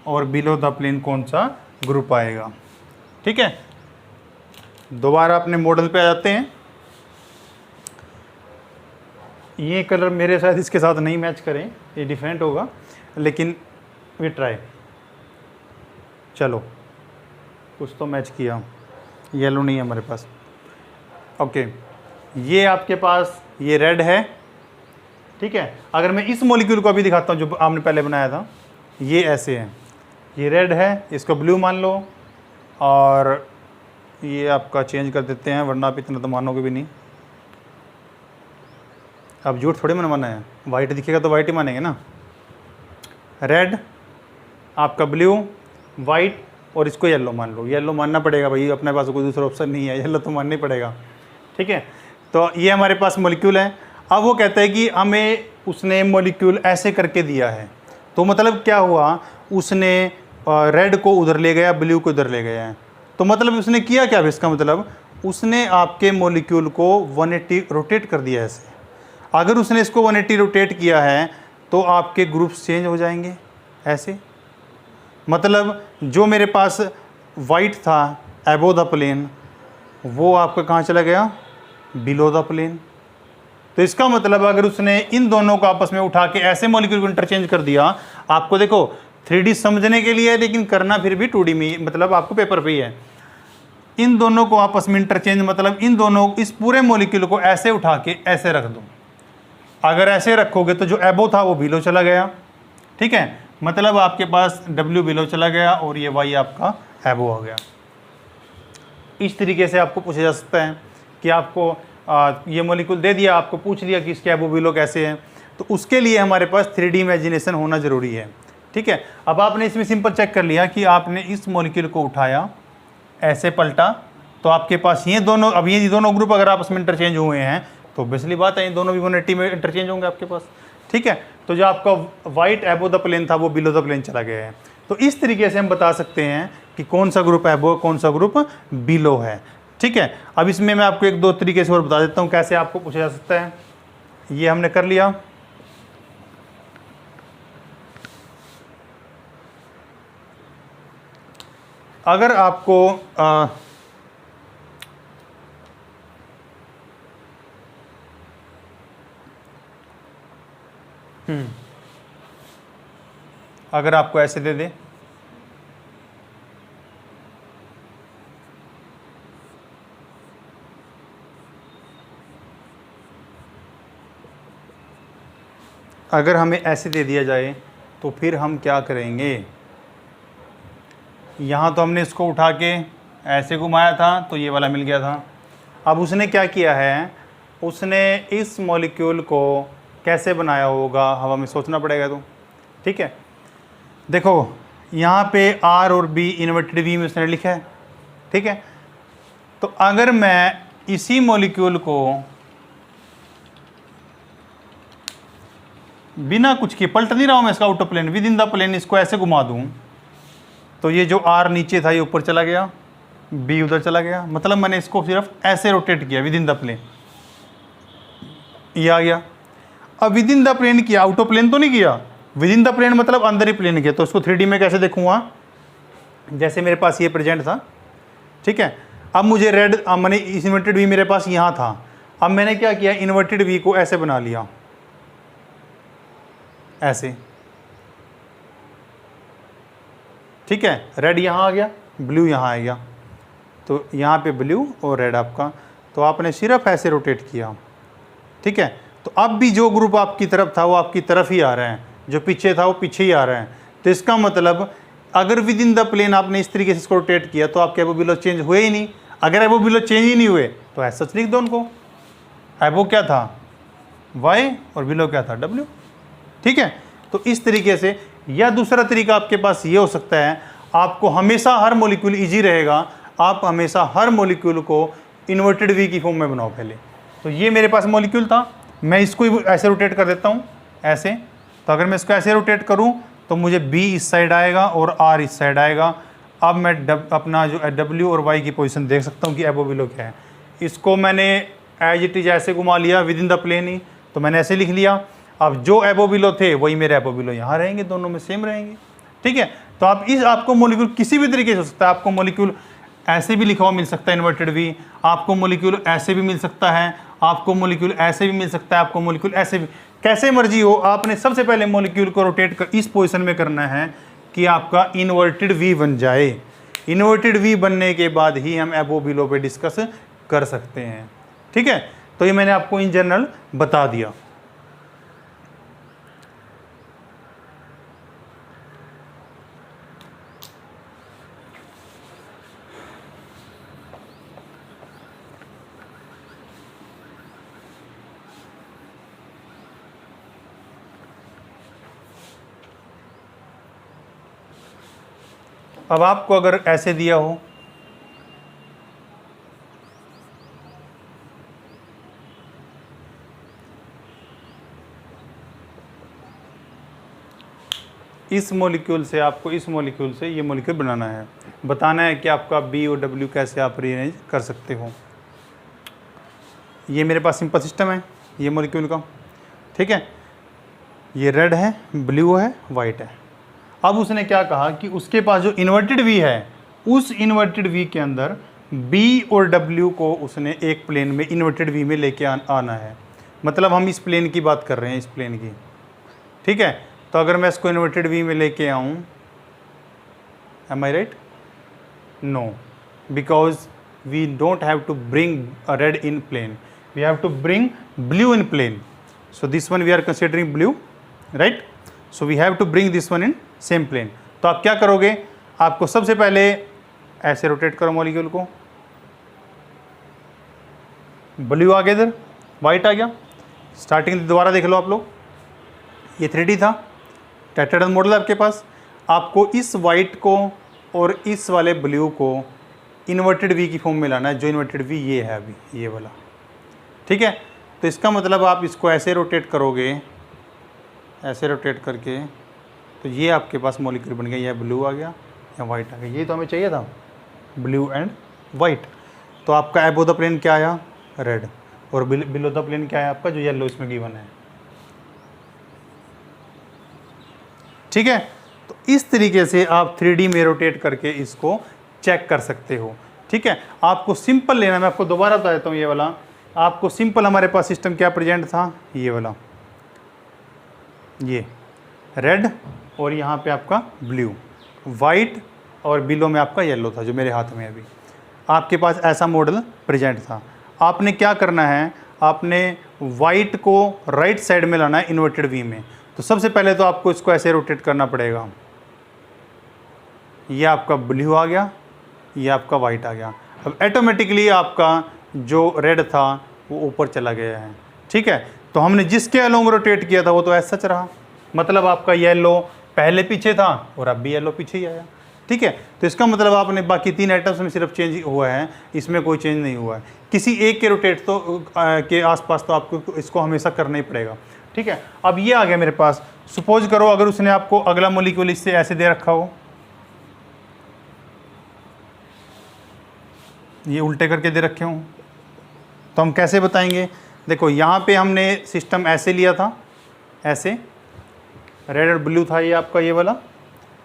और बिलो द प्लेन कौन सा ग्रुप आएगा, ठीक है। दोबारा अपने मॉडल पे आ जाते हैं। ये कलर मेरे शायद इसके साथ नहीं मैच करें, ये डिफरेंट होगा, लेकिन वी ट्राई। चलो कुछ तो मैच किया, येलो नहीं है हमारे पास, ओके। ये आपके पास ये रेड है, ठीक है। अगर मैं इस मॉलिक्यूल को अभी दिखाता हूँ जो आपने पहले बनाया था, ये ऐसे है, ये रेड है, इसको ब्लू मान लो, और ये आपका चेंज कर देते हैं वरना आप इतना तो मानोगे भी नहीं। अब झूठ थोड़ी मनवाना है, वाइट दिखेगा तो वाइट ही मानेंगे ना। रेड आपका ब्लू, वाइट, और इसको येलो मान लो। येलो मानना पड़ेगा भाई, अपने पास कोई दूसरा ऑप्शन नहीं है, येलो तो मानना ही पड़ेगा, ठीक है। तो ये हमारे पास मॉलिक्यूल है। अब वो कहता है कि हमें उसने मॉलिक्यूल ऐसे करके दिया है, तो मतलब क्या हुआ, उसने रेड को उधर ले गया, ब्लू को उधर ले गया है, तो मतलब उसने किया क्या। इसका मतलब उसने आपके मॉलिक्यूल को 180 रोटेट कर दिया ऐसे। अगर उसने इसको 180 रोटेट किया है तो आपके ग्रुप्स चेंज हो जाएंगे ऐसे। मतलब जो मेरे पास वाइट था अबव द प्लेन, वो आपका कहाँ चला गया, बिलो द प्लेन। तो इसका मतलब अगर उसने इन दोनों को आपस में उठा के ऐसे मॉलिक्यूल को इंटरचेंज कर दिया, आपको देखो 3D समझने के लिए है, लेकिन करना फिर भी 2D में, मतलब आपको पेपर पे ही है। इन दोनों को आपस में इंटरचेंज, मतलब इन दोनों इस पूरे मॉलिक्यूल को ऐसे उठा के ऐसे रख दो। अगर ऐसे रखोगे तो जो एबो था वो बिलो चला गया, ठीक है। मतलब आपके पास W बिलो चला गया और ये Y आपका एबो हो गया। इस तरीके से आपको पूछा जा सकता है कि आपको ये मॉलिक्यूल दे दिया, आपको पूछ लिया कि इसके एबो बिलो कैसे हैं, तो उसके लिए हमारे पास 3D इमेजिनेशन होना ज़रूरी है, ठीक है। अब आपने इसमें सिंपल चेक कर लिया कि आपने इस मॉलिक्यूल को उठाया, ऐसे पलटा, तो आपके पास ये दोनों, अब ये दोनों ग्रुप अगर आपस में इंटरचेंज हुए हैं तो बेसिकली बात है इन दोनों भी 180 में इंटरचेंज होंगे आपके पास। ठीक है, तो जो आपका वाइट एबो द प्लेन था वो बिलो द प्लेन चला गया है। तो इस तरीके से हम बता सकते हैं कि कौन सा ग्रुप एबो कौन सा ग्रुप बिलो है। ठीक है, अब इसमें मैं आपको एक दो तरीके से और बता देता हूँ कैसे आपको पूछा जा सकता है। ये हमने कर लिया। अगर आपको अगर आपको ऐसे दे दे, अगर हमें ऐसे दे दिया जाए तो फिर हम क्या करेंगे। यहाँ तो हमने इसको उठा के ऐसे घुमाया था तो ये वाला मिल गया था। अब उसने क्या किया है, उसने इस मॉलिक्यूल को कैसे बनाया होगा अब हमें सोचना पड़ेगा। तो ठीक है, देखो यहाँ पे R और B इन्वर्टेड V में उसने लिखा है। ठीक है, तो अगर मैं इसी मॉलिक्यूल को बिना कुछ किए, पलट नहीं रहा हूँ मैं इसका out of plane, within the plane इसको ऐसे घुमा दूँ तो ये जो R नीचे था ये ऊपर चला गया, B उधर चला गया। मतलब मैंने इसको सिर्फ ऐसे रोटेट किया विद इन द प्लेन, ये आ गया। अब विद इन द प्लेन किया, आउट ऑफ प्लेन तो नहीं किया। विद इन द प्लेन मतलब अंदर ही प्लेन किया। तो इसको 3D में कैसे देखूंगा, जैसे मेरे पास ये प्रेजेंट था। ठीक है, अब मुझे रेड, अब मैंने इन्वर्टेड V मेरे पास यहाँ था। अब मैंने क्या किया, इन्वर्टेड V को ऐसे बना लिया, ऐसे। ठीक है, रेड यहाँ आ गया, ब्लू यहाँ आ गया। तो यहाँ पे ब्लू और रेड आपका, तो आपने सिर्फ ऐसे रोटेट किया। ठीक है, तो अब भी जो ग्रुप आपकी तरफ था वो आपकी तरफ ही आ रहे हैं, जो पीछे था वो पीछे ही आ रहे हैं। तो इसका मतलब अगर विद इन द प्लेन आपने इस तरीके से इसको रोटेट किया तो आपके एबो बिलो चेंज हुए ही नहीं। अगर एबो बिलो चेंज ही नहीं हुए तो ऐसा लिख दो उनको, एबो क्या था Y और बिलो क्या था W। ठीक है, तो इस तरीके से। या दूसरा तरीका आपके पास ये हो सकता है, आपको हमेशा हर मॉलिक्यूल इजी रहेगा, आप हमेशा हर मॉलिक्यूल को इन्वर्टेड V की फॉर्म में बनाओ पहले। तो ये मेरे पास मॉलिक्यूल था, मैं इसको ऐसे रोटेट कर देता हूँ ऐसे। तो अगर मैं इसको ऐसे रोटेट करूँ तो मुझे B इस साइड आएगा और R इस साइड आएगा। अब मैं अपना जो W और Y की पोजीशन देख सकता हूँ कि एबो बिलो क्या है। इसको मैंने एज इट इज ऐसे घुमा लिया विद इन द प्लेन ही, तो मैंने ऐसे लिख लिया। अब जो एबो बिलो थे वही मेरे एबो बिलो यहाँ रहेंगे, दोनों में सेम रहेंगे। ठीक है, तो आप आपको मॉलिक्यूल किसी भी तरीके से हो सकता है। आपको मॉलिक्यूल ऐसे भी लिखा हुआ मिल सकता है इन्वर्टेड V, आपको मॉलिक्यूल ऐसे भी मिल सकता है, आपको मॉलिक्यूल ऐसे भी मिल सकता है, आपको मॉलिक्यूल ऐसे भी, कैसे मर्जी हो। आपने सबसे पहले मॉलिक्यूल को रोटेट कर इस पोजीशन में करना है कि आपका इन्वर्टेड V बन जाए। इन्वर्टेड V बनने के बाद ही हम एबो बिलो पे डिस्कस कर सकते हैं। ठीक है, तो ये मैंने आपको इन जनरल बता दिया। अब आपको अगर ऐसे दिया हो, इस मॉलिक्यूल से आपको इस मॉलिक्यूल से ये मॉलिक्यूल बनाना है, बताना है कि आपका B और W कैसे आप रीअरेंज कर सकते हो। ये मेरे पास सिंपल सिस्टम है ये मॉलिक्यूल का। ठीक है, ये रेड है, ब्लू है, वाइट है। अब उसने क्या कहा कि उसके पास जो इन्वर्टेड V है, उस इन्वर्टेड V के अंदर B और W को उसने एक प्लेन में इन्वर्टेड V में लेके आना है। मतलब हम इस प्लेन की बात कर रहे हैं, इस प्लेन की। ठीक है, तो अगर मैं इसको इन्वर्टेड V में लेके आऊँ, am I right? No, because we don't have to bring a red in plane, we have to bring blue in plane. So this one we are considering blue, right? So we have to bring this one in same plane. तो आप क्या करोगे, आपको सबसे पहले ऐसे rotate करो molecule को, ब्लू आ गया, इधर वाइट आ गया। स्टार्टिंग दोबारा देख लो आप लोग, ये 3D था, टेट्राहेड्रल मॉडल आपके पास। आपको इस वाइट को और इस वाले ब्लू को इन्वर्टेड V की फॉर्म में लाना है, जो इन्वर्टेड V ये है अभी, ये वाला। ठीक है, तो इसका मतलब आप इसको ऐसे रोटेट करोगे, ऐसे रोटेट करके, तो ये आपके पास मॉलिक्यूल बन गया, या ब्लू आ गया या वाइट आ गया। ये तो हमें चाहिए था, ब्लू एंड वाइट। तो आपका अबव द प्लेन क्या आया, रेड, और बिलो द प्लेन क्या है आपका, जो येलो इसमें गिवन है। ठीक है, तो इस तरीके से आप 3D में रोटेट करके इसको चेक कर सकते हो। ठीक है, आपको सिंपल लेना, मैं आपको दोबारा बता देता हूँ ये वाला। आपको सिंपल हमारे पास सिस्टम क्या प्रेजेंट था, ये वाला, ये रेड और यहाँ पे आपका ब्लू, वाइट और बिलो में आपका येलो था, जो मेरे हाथ में अभी आपके पास ऐसा मॉडल प्रेजेंट था। आपने क्या करना है, आपने वाइट को राइट साइड में लाना है इन्वर्टेड वी में। तो सबसे पहले तो आपको इसको ऐसे रोटेट करना पड़ेगा, ये आपका ब्लू आ गया, ये आपका वाइट आ गया। अब ऑटोमेटिकली आपका जो रेड था वो ऊपर चला गया है। ठीक है, तो हमने जिसके अलोंग रोटेट किया था वो तो ऐसा सच रहा, मतलब आपका येलो पहले पीछे था और अब भी येलो पीछे ही आया। ठीक है, तो इसका मतलब आपने बाकी 3 आइटम्स में सिर्फ चेंज हुआ है, इसमें कोई चेंज नहीं हुआ है। किसी एक के रोटेट तो के आसपास तो आपको इसको हमेशा करना ही पड़ेगा। ठीक है, अब ये आ गया मेरे पास। सपोज करो अगर उसने आपको अगला मॉलिक्यूल इससे ऐसे दे रखा हो, ये उल्टे करके दे रखे हों, तो हम कैसे बताएंगे। देखो यहाँ पे हमने सिस्टम ऐसे लिया था, ऐसे रेड और ब्लू था ये आपका ये वाला।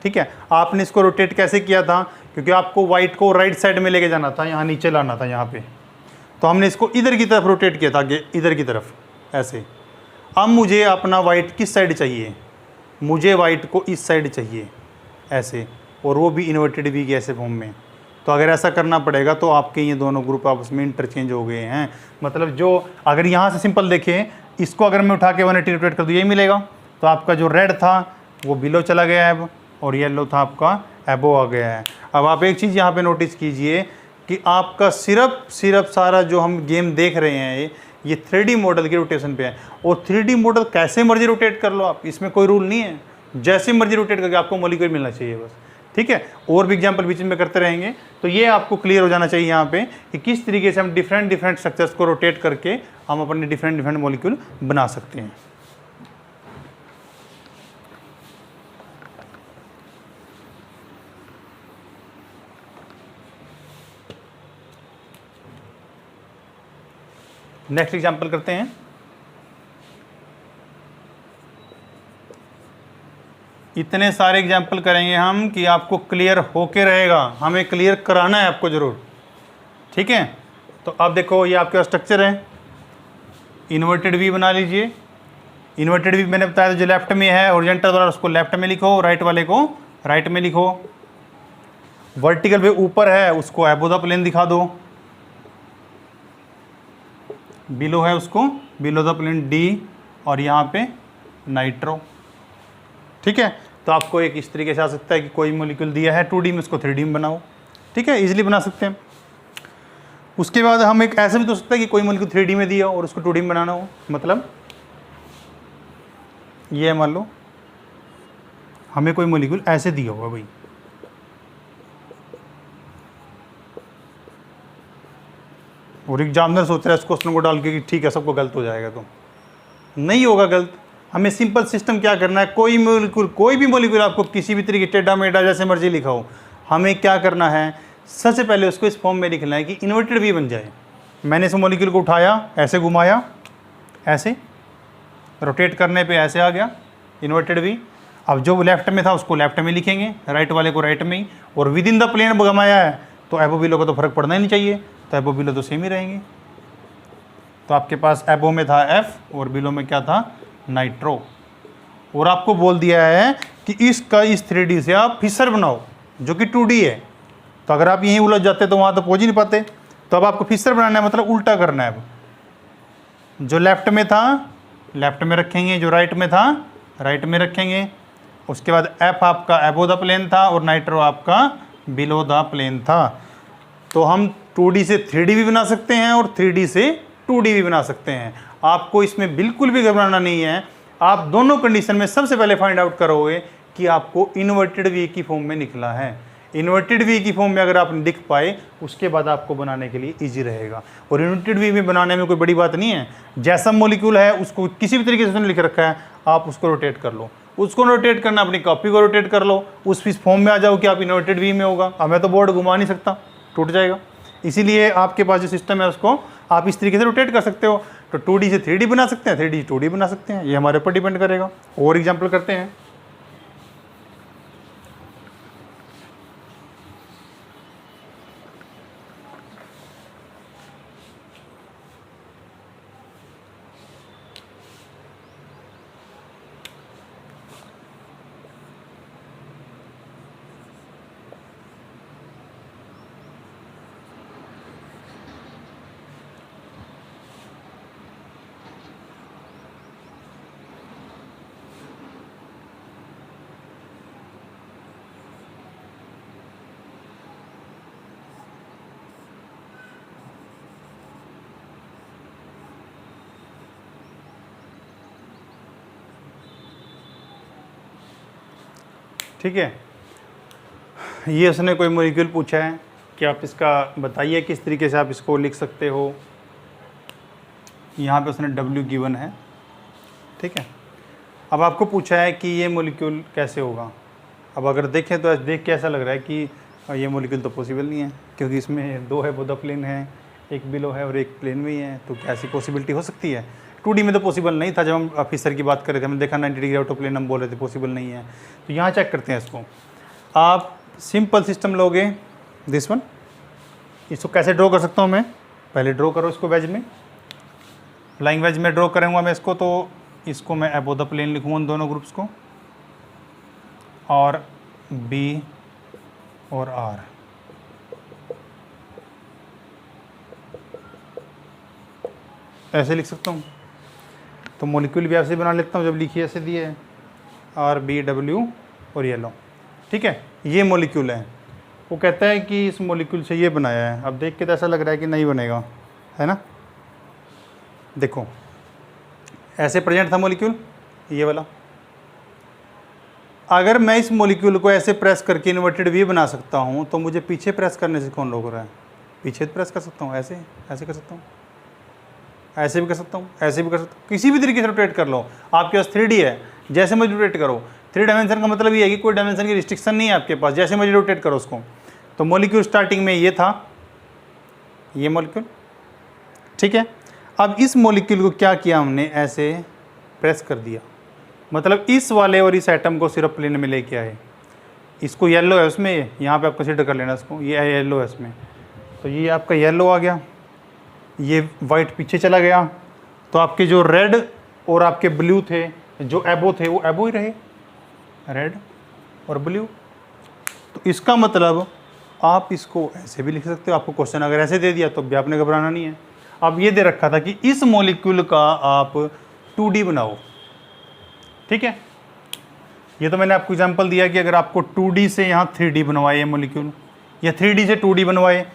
ठीक है, आपने इसको रोटेट कैसे किया था, क्योंकि आपको वाइट को राइट साइड में लेके जाना था, यहाँ नीचे लाना था यहाँ पे, तो हमने इसको इधर की तरफ रोटेट किया था, आगे इधर की तरफ ऐसे। अब मुझे अपना वाइट किस साइड चाहिए, मुझे वाइट को इस साइड चाहिए ऐसे, और वो भी इन्वर्टेड वी के ऐसे फॉर्म में। तो अगर ऐसा करना पड़ेगा तो आपके ये दोनों ग्रुप आपस में इंटरचेंज हो गए हैं। मतलब जो अगर यहाँ से सिंपल देखें, इसको अगर मैं उठा के 180 रोटेट कर दूँ यही मिलेगा। तो आपका जो रेड था वो बिलो चला गया है अब, और येलो था आपका अबव आ गया है। अब आप एक चीज़ यहाँ पे नोटिस कीजिए कि आपका सिर्फ सारा जो हम गेम देख रहे हैं ये 3D मॉडल की रोटेशन पे है। और 3D मॉडल कैसे मर्जी रोटेट कर लो आप, इसमें कोई रूल नहीं है, जैसे मर्जी रोटेट करके आपको मॉलिक्यूल मिलना चाहिए बस। ठीक है, और भी एग्जाम्पल बीच में करते रहेंगे, तो ये आपको क्लियर हो जाना चाहिए यहाँ पे कि किस तरीके से हम डिफरेंट स्ट्रक्चर्स को रोटेट करके हम अपने डिफरेंट मॉलिक्यूल बना सकते हैं। नेक्स्ट एग्जाम्पल करते हैं। इतने सारे एग्जाम्पल करेंगे हम कि आपको क्लियर होके रहेगा, हमें क्लियर कराना है आपको ज़रूर। ठीक है, तो अब देखो ये आपके स्ट्रक्चर है, इन्वर्टेड वी बना लीजिए। इन्वर्टेड वी मैंने बताया जो लेफ्ट में है हॉरिजॉन्टल वाला उसको लेफ्ट में लिखो, राइट वाले को राइट में लिखो। वर्टिकल वे ऊपर है उसको अबव द प्लेन दिखा दो, बिलो है उसको बिलो द प्लेन डी, और यहाँ पे नाइट्रो। ठीक है, तो आपको एक इस तरीके से आ सकता है कि कोई मॉलिक्यूल दिया है 2D में, उसको 3D में बनाओ। ठीक है, इजीली बना सकते हैं। उसके बाद हम एक ऐसे भी तो सकता है कि कोई मॉलिक्यूल 3D में दिया और उसको 2D में बनाना हो। मतलब ये मान लो हमें कोई मॉलिक्यूल ऐसे दिया होगा भाई, और एग्जामिनर सोच रहा है इस क्वेश्चन को डाल के कि ठीक है सबको गलत हो जाएगा, तो नहीं होगा गलत। हमें सिंपल सिस्टम क्या करना है, कोई भी मॉलिक्यूल आपको किसी भी तरीके टेढ़ा मेढ़ा जैसे मर्जी लिखा हो, हमें क्या करना है, सबसे पहले उसको इस फॉर्म में लिखना है कि इन्वर्टेड वी बन जाए। मैंने इस मॉलिक्यूल को उठाया, ऐसे घुमाया, ऐसे रोटेट करने पे ऐसे आ गया इन्वर्टेड वी। अब जो लेफ्ट में था उसको लेफ्ट में लिखेंगे, राइट वाले को राइट में ही, और विद इन द प्लेन घुमाया है तो अबव बिलो का तो फर्क पड़ना ही नहीं चाहिए, तो अबव बिलो तो सेम ही रहेंगे। तो आपके पास अबव में था एफ और बिलो में क्या था, नाइट्रो। और आपको बोल दिया है कि इसका इस 3D से आप फिशर बनाओ जो कि 2D है। तो अगर आप यहीं उलझ जाते तो वहाँ तो पहुँच ही नहीं पाते। तो अब आपको फिशर बनाना है, मतलब उल्टा करना है। अब जो लेफ्ट में था लेफ्ट में रखेंगे, जो राइट में था राइट में रखेंगे। उसके बाद एफ आपका अबव द प्लेन था और नाइट्रो आपका बिलो द प्लेन था। तो हम 2D से 3D भी बना सकते हैं और 3D से 2D भी बना सकते हैं। आपको इसमें बिल्कुल भी घबराना नहीं है। आप दोनों कंडीशन में सबसे पहले फाइंड आउट करोगे कि आपको इन्वर्टेड वी की फॉर्म में निकला है। इन्वर्टेड वी की फॉर्म में अगर आप लिख पाए उसके बाद आपको बनाने के लिए ईजी रहेगा। और इन्वर्टेड वी में बनाने में कोई बड़ी बात नहीं है, जैसा मॉलिक्यूल है उसको किसी भी तरीके से उसने लिख रखा है आप उसको रोटेट कर लो, उसको रोटेट करना अपनी कॉपी को रोटेट कर लो, उस फॉर्म में आ जाओ कि आप इन्वर्टेड वी में होगा। अब मैं तो बोर्ड घुमा नहीं सकता, टूट जाएगा। इसीलिए आपके पास जो सिस्टम है उसको आप इस तरीके से रोटेट कर सकते हो। तो 2D से 3D बना सकते हैं, 3D 2D बना सकते हैं, ये हमारे ऊपर डिपेंड करेगा। और एग्जाम्पल करते हैं। ठीक है, ये उसने कोई मॉलिक्यूल पूछा है कि आप इसका बताइए किस तरीके से आप इसको लिख सकते हो। यहाँ पे उसने W गिवन है, ठीक है। अब आपको पूछा है कि ये मॉलिक्यूल कैसे होगा। अब अगर देखें तो देख के ऐसा लग रहा है कि ये मॉलिक्यूल तो पॉसिबल नहीं है, क्योंकि इसमें दो है, बोधा प्लेन है, एक बिलो है और एक प्लेन में ही है, तो क्या ऐसी पॉसिबिलिटी हो सकती है। 2D में तो पॉसिबल नहीं था, जब हम ऑफिसर की बात कर रहे थे हमने देखा 90 डिग्री आउट ऑफ प्लेन, हम बोल रहे थे पॉसिबल नहीं है। तो यहाँ चेक करते हैं इसको। आप सिंपल सिस्टम लोगे दिस वन, इसको कैसे ड्रॉ कर सकता हूँ मैं, पहले ड्रॉ करो इसको वेज में, फ्लाइंग वेज में ड्रॉ करूँगा मैं इसको। तो इसको मैं अबोव द प्लेन लिखूँगा उन दोनों ग्रुप्स को, और B और R। ऐसे लिख सकता हूँ। तो मॉलिक्यूल भी ऐसे बना लेता हूँ जब लिखिए ऐसे दिए है, RBW और येलो, ठीक है। ये मॉलिक्यूल है, वो कहता है कि इस मॉलिक्यूल से ये बनाया है। अब देख के तो ऐसा लग रहा है कि नहीं बनेगा, है ना। देखो ऐसे प्रेजेंट था मॉलिक्यूल ये वाला। अगर मैं इस मॉलिक्यूल को ऐसे प्रेस करके इन्वर्टेड वी बना सकता हूँ, तो मुझे पीछे प्रेस करने से कौन रोक रहा है। पीछे प्रेस कर सकता हूँ, ऐसे ऐसे कर सकता हूँ, ऐसे भी कर सकता हूँ, ऐसे भी कर सकता हूँ, किसी भी तरीके से रोटेट कर लो। आपके पास 3D है, जैसे मर्जी रोटेट करो। 3 डायमेंशन का मतलब ये है कि कोई डायमेंशन की रिस्ट्रिक्शन नहीं है आपके पास, जैसे मर्जी रोटेट करो उसको। तो मॉलिक्यूल स्टार्टिंग में ये था, ये मॉलिक्यूल, ठीक है। अब इस मॉलिक्यूल को क्या किया हमने, ऐसे प्रेस कर दिया, मतलब इस वाले और इस एटम को सिर्फ प्लेन में लेके आए। इसको येलो है उसमें, यहाँ पे आप कंसीडर कर लेना इसको, ये येलो है इसमें, तो ये आपका येलो आ गया, ये वाइट पीछे चला गया। तो आपके जो रेड और आपके ब्लू थे, जो एबो थे, वो एबो ही रहे, रेड और ब्लू। तो इसका मतलब आप इसको ऐसे भी लिख सकते हो। आपको क्वेश्चन अगर ऐसे दे दिया तो भी आपने घबराना नहीं है। अब ये दे रखा था कि इस मॉलिक्यूल का आप 2D बनाओ, ठीक है। ये तो मैंने आपको एग्जांपल दिया कि अगर आपको 2D से यहाँ 3D बनवाए मॉलिक्यूल, या 3D से 2D बनवाए,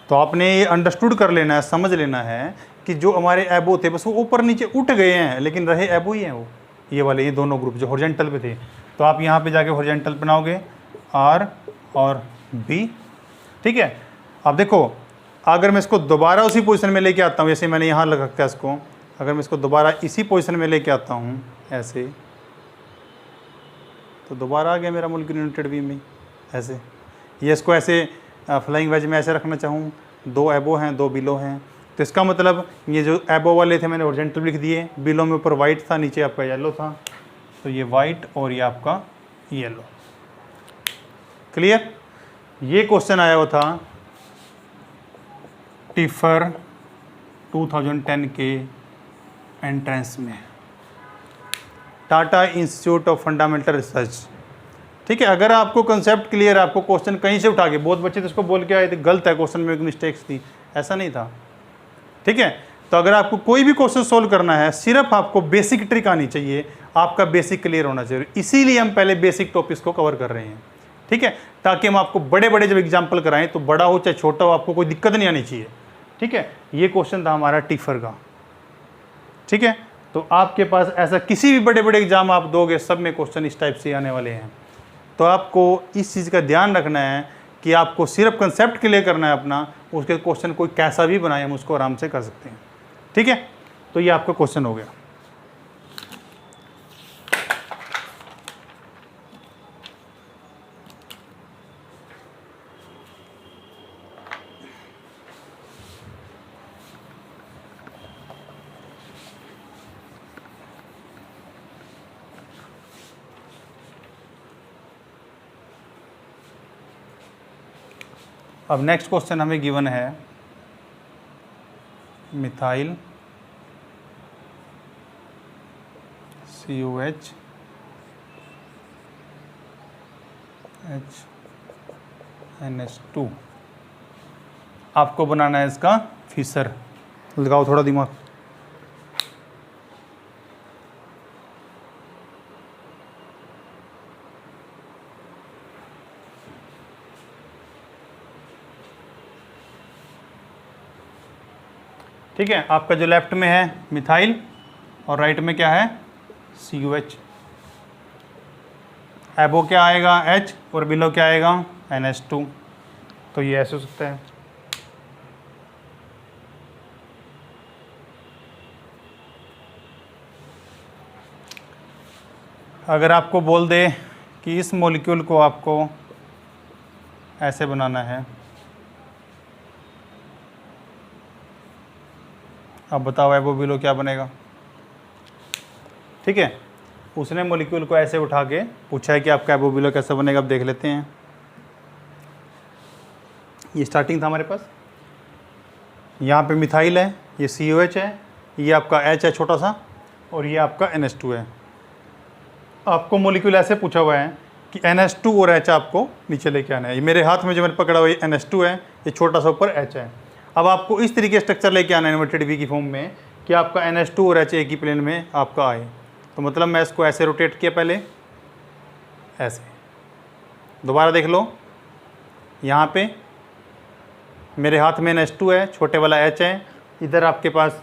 तो आपने ये अंडरस्टूड कर लेना है, समझ लेना है कि जो हमारे एबो थे बस वो ऊपर नीचे उठ गए हैं, लेकिन रहे एबो ही हैं वो, ये वाले, ये दोनों ग्रुप जो हॉरिजॉन्टल पे थे। तो आप यहाँ पे जाके हॉरिजॉन्टल बनाओगे R और B, ठीक है। अब देखो अगर मैं इसको दोबारा उसी पोजीशन में लेके आता हूँ, जैसे मैंने यहाँ लग रखा है इसको, अगर मैं इसको दोबारा इसी पोजीशन में लेके आता हूँ ऐसे, तो दोबारा आ गया मेरा मॉलिक्यूल यूनिटेड वी में ऐसे। ये इसको ऐसे फ्लाइंग वेज में ऐसे रखना चाहूँ, 2 एबो हैं 2 बिलो हैं, तो इसका मतलब ये जो एबो वाले थे मैंने हॉरिजॉन्टल लिख दिए, बिलो में ऊपर वाइट था, नीचे आपका येलो था, तो ये वाइट और ये आपका येलो। क्लियर। ये क्वेश्चन आया हुआ था टिफर 2010 के एंट्रेंस में, Tata institute of fundamental research, ठीक है। अगर आपको कंसेप्ट क्लियर है, आपको क्वेश्चन कहीं से उठा के, बहुत बच्चे तो इसको बोल के आए थे गलत है क्वेश्चन में, मिस्टेक्स थी, ऐसा नहीं था, ठीक है। तो अगर आपको कोई भी क्वेश्चन सोल्व करना है, सिर्फ आपको बेसिक ट्रिक आनी चाहिए, आपका बेसिक क्लियर होना चाहिए। इसीलिए हम पहले बेसिक टॉपिक्स को कवर कर रहे हैं, ठीक है, ताकि हम आपको बड़े बड़े जब एग्जाम्पल कराएं तो बड़ा हो चाहे छोटा हो, आपको कोई दिक्कत नहीं आनी चाहिए, ठीक है। ये क्वेश्चन था हमारा टिफर का, ठीक है। तो आपके पास ऐसा किसी भी बड़े बड़े एग्जाम आप दोगे, सब में क्वेश्चन इस टाइप से आने वाले हैं। तो आपको इस चीज़ का ध्यान रखना है कि आपको सिर्फ कंसेप्ट क्लियर करना है अपना, उसके क्वेश्चन कोई कैसा भी बनाए हम उसको आराम से कर सकते हैं। ठीक है, तो ये आपका क्वेश्चन हो गया। अब नेक्स्ट क्वेश्चन हमें गिवन है मिथाइल COH HNS2, आपको बनाना है इसका फिशर। लगाओ थोड़ा दिमाग। ठीक है, आपका जो लेफ्ट में है मिथाइल और राइट में क्या है COH। एबो क्या आएगा H और बिलो क्या आएगा NH2। तो ये ऐसे हो सकता है। अगर आपको बोल दे कि इस मॉलिक्यूल को आपको ऐसे बनाना है, अब बताओ एबो बिलो क्या बनेगा। ठीक है, उसने मॉलिक्यूल को ऐसे उठा के पूछा है कि आपका एबो बिलो कैसा बनेगा। अब देख लेते हैं। ये स्टार्टिंग था हमारे पास, यहाँ पे मिथाइल है, ये COH है, ये आपका H है छोटा सा, और ये आपका NH2 है। आपको मॉलिक्यूल ऐसे पूछा हुआ है कि NH2 और H आपको नीचे लेके आना है। ये मेरे हाथ में जो मैंने पकड़ा हुआ है NH2 है, ये छोटा सा ऊपर H है। अब आपको इस तरीके स्ट्रक्चर लेके आना है इन्वर्टेड V की फॉर्म में कि आपका NH2 और H एक ही प्लेन में आपका आए। तो मतलब मैं इसको ऐसे रोटेट किया, पहले ऐसे, दोबारा देख लो, यहाँ पे मेरे हाथ में NH2 है, छोटे वाला H है, इधर आपके पास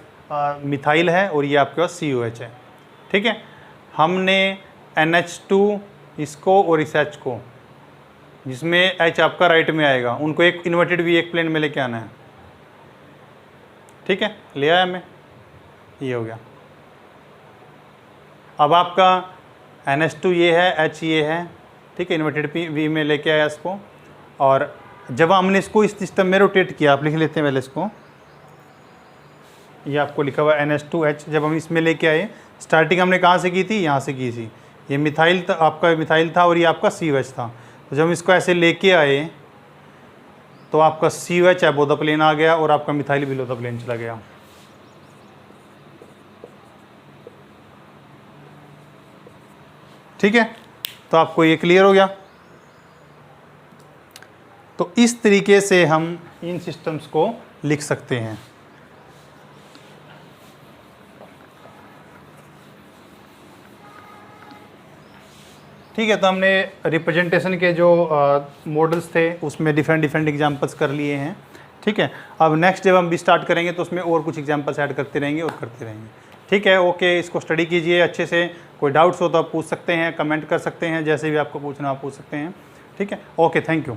मिथाइल है और ये आपके पास COH है। ठीक है, हमने NH2 इसको और इस H को, जिसमें H आपका राइट में आएगा, उनको एक इन्वर्टेड V एक प्लेन में लेके आना है। ठीक है, ले आया मैं, ये हो गया। अब आपका NH2 ये है, H ये है। ठीक है, इन्वर्टेड V में लेके आया इसको, और जब हमने इसको इस सिस्टम में रोटेट किया, आप लिख लेते हैं पहले इसको, ये आपको लिखा हुआ NH2H। जब हम इसमें लेके आए, स्टार्टिंग हमने कहाँ से की थी, यहाँ से की थी। ये मिथाइल था, आपका मिथाइल था और ये आपका COH था। तो जब हम इसको ऐसे लेके आए तो आपका COH अबव द प्लेन आ गया और आपका मिथाइल बिलो द प्लेन चला गया। ठीक है, तो आपको ये क्लियर हो गया। तो इस तरीके से हम इन सिस्टम्स को लिख सकते हैं। ठीक है, तो हमने रिप्रेजेंटेशन के जो मॉडल्स थे उसमें डिफरेंट एग्जांपल्स कर लिए हैं। ठीक है, अब नेक्स्ट जब हम भी स्टार्ट करेंगे तो उसमें और कुछ एग्जांपल्स ऐड करते रहेंगे और करते रहेंगे। ठीक है, ओके, इसको स्टडी कीजिए अच्छे से। कोई डाउट्स हो तो आप पूछ सकते हैं, कमेंट कर सकते हैं, जैसे भी आपको पूछना आप पूछ सकते हैं। ठीक है, ओके, थैंक यू।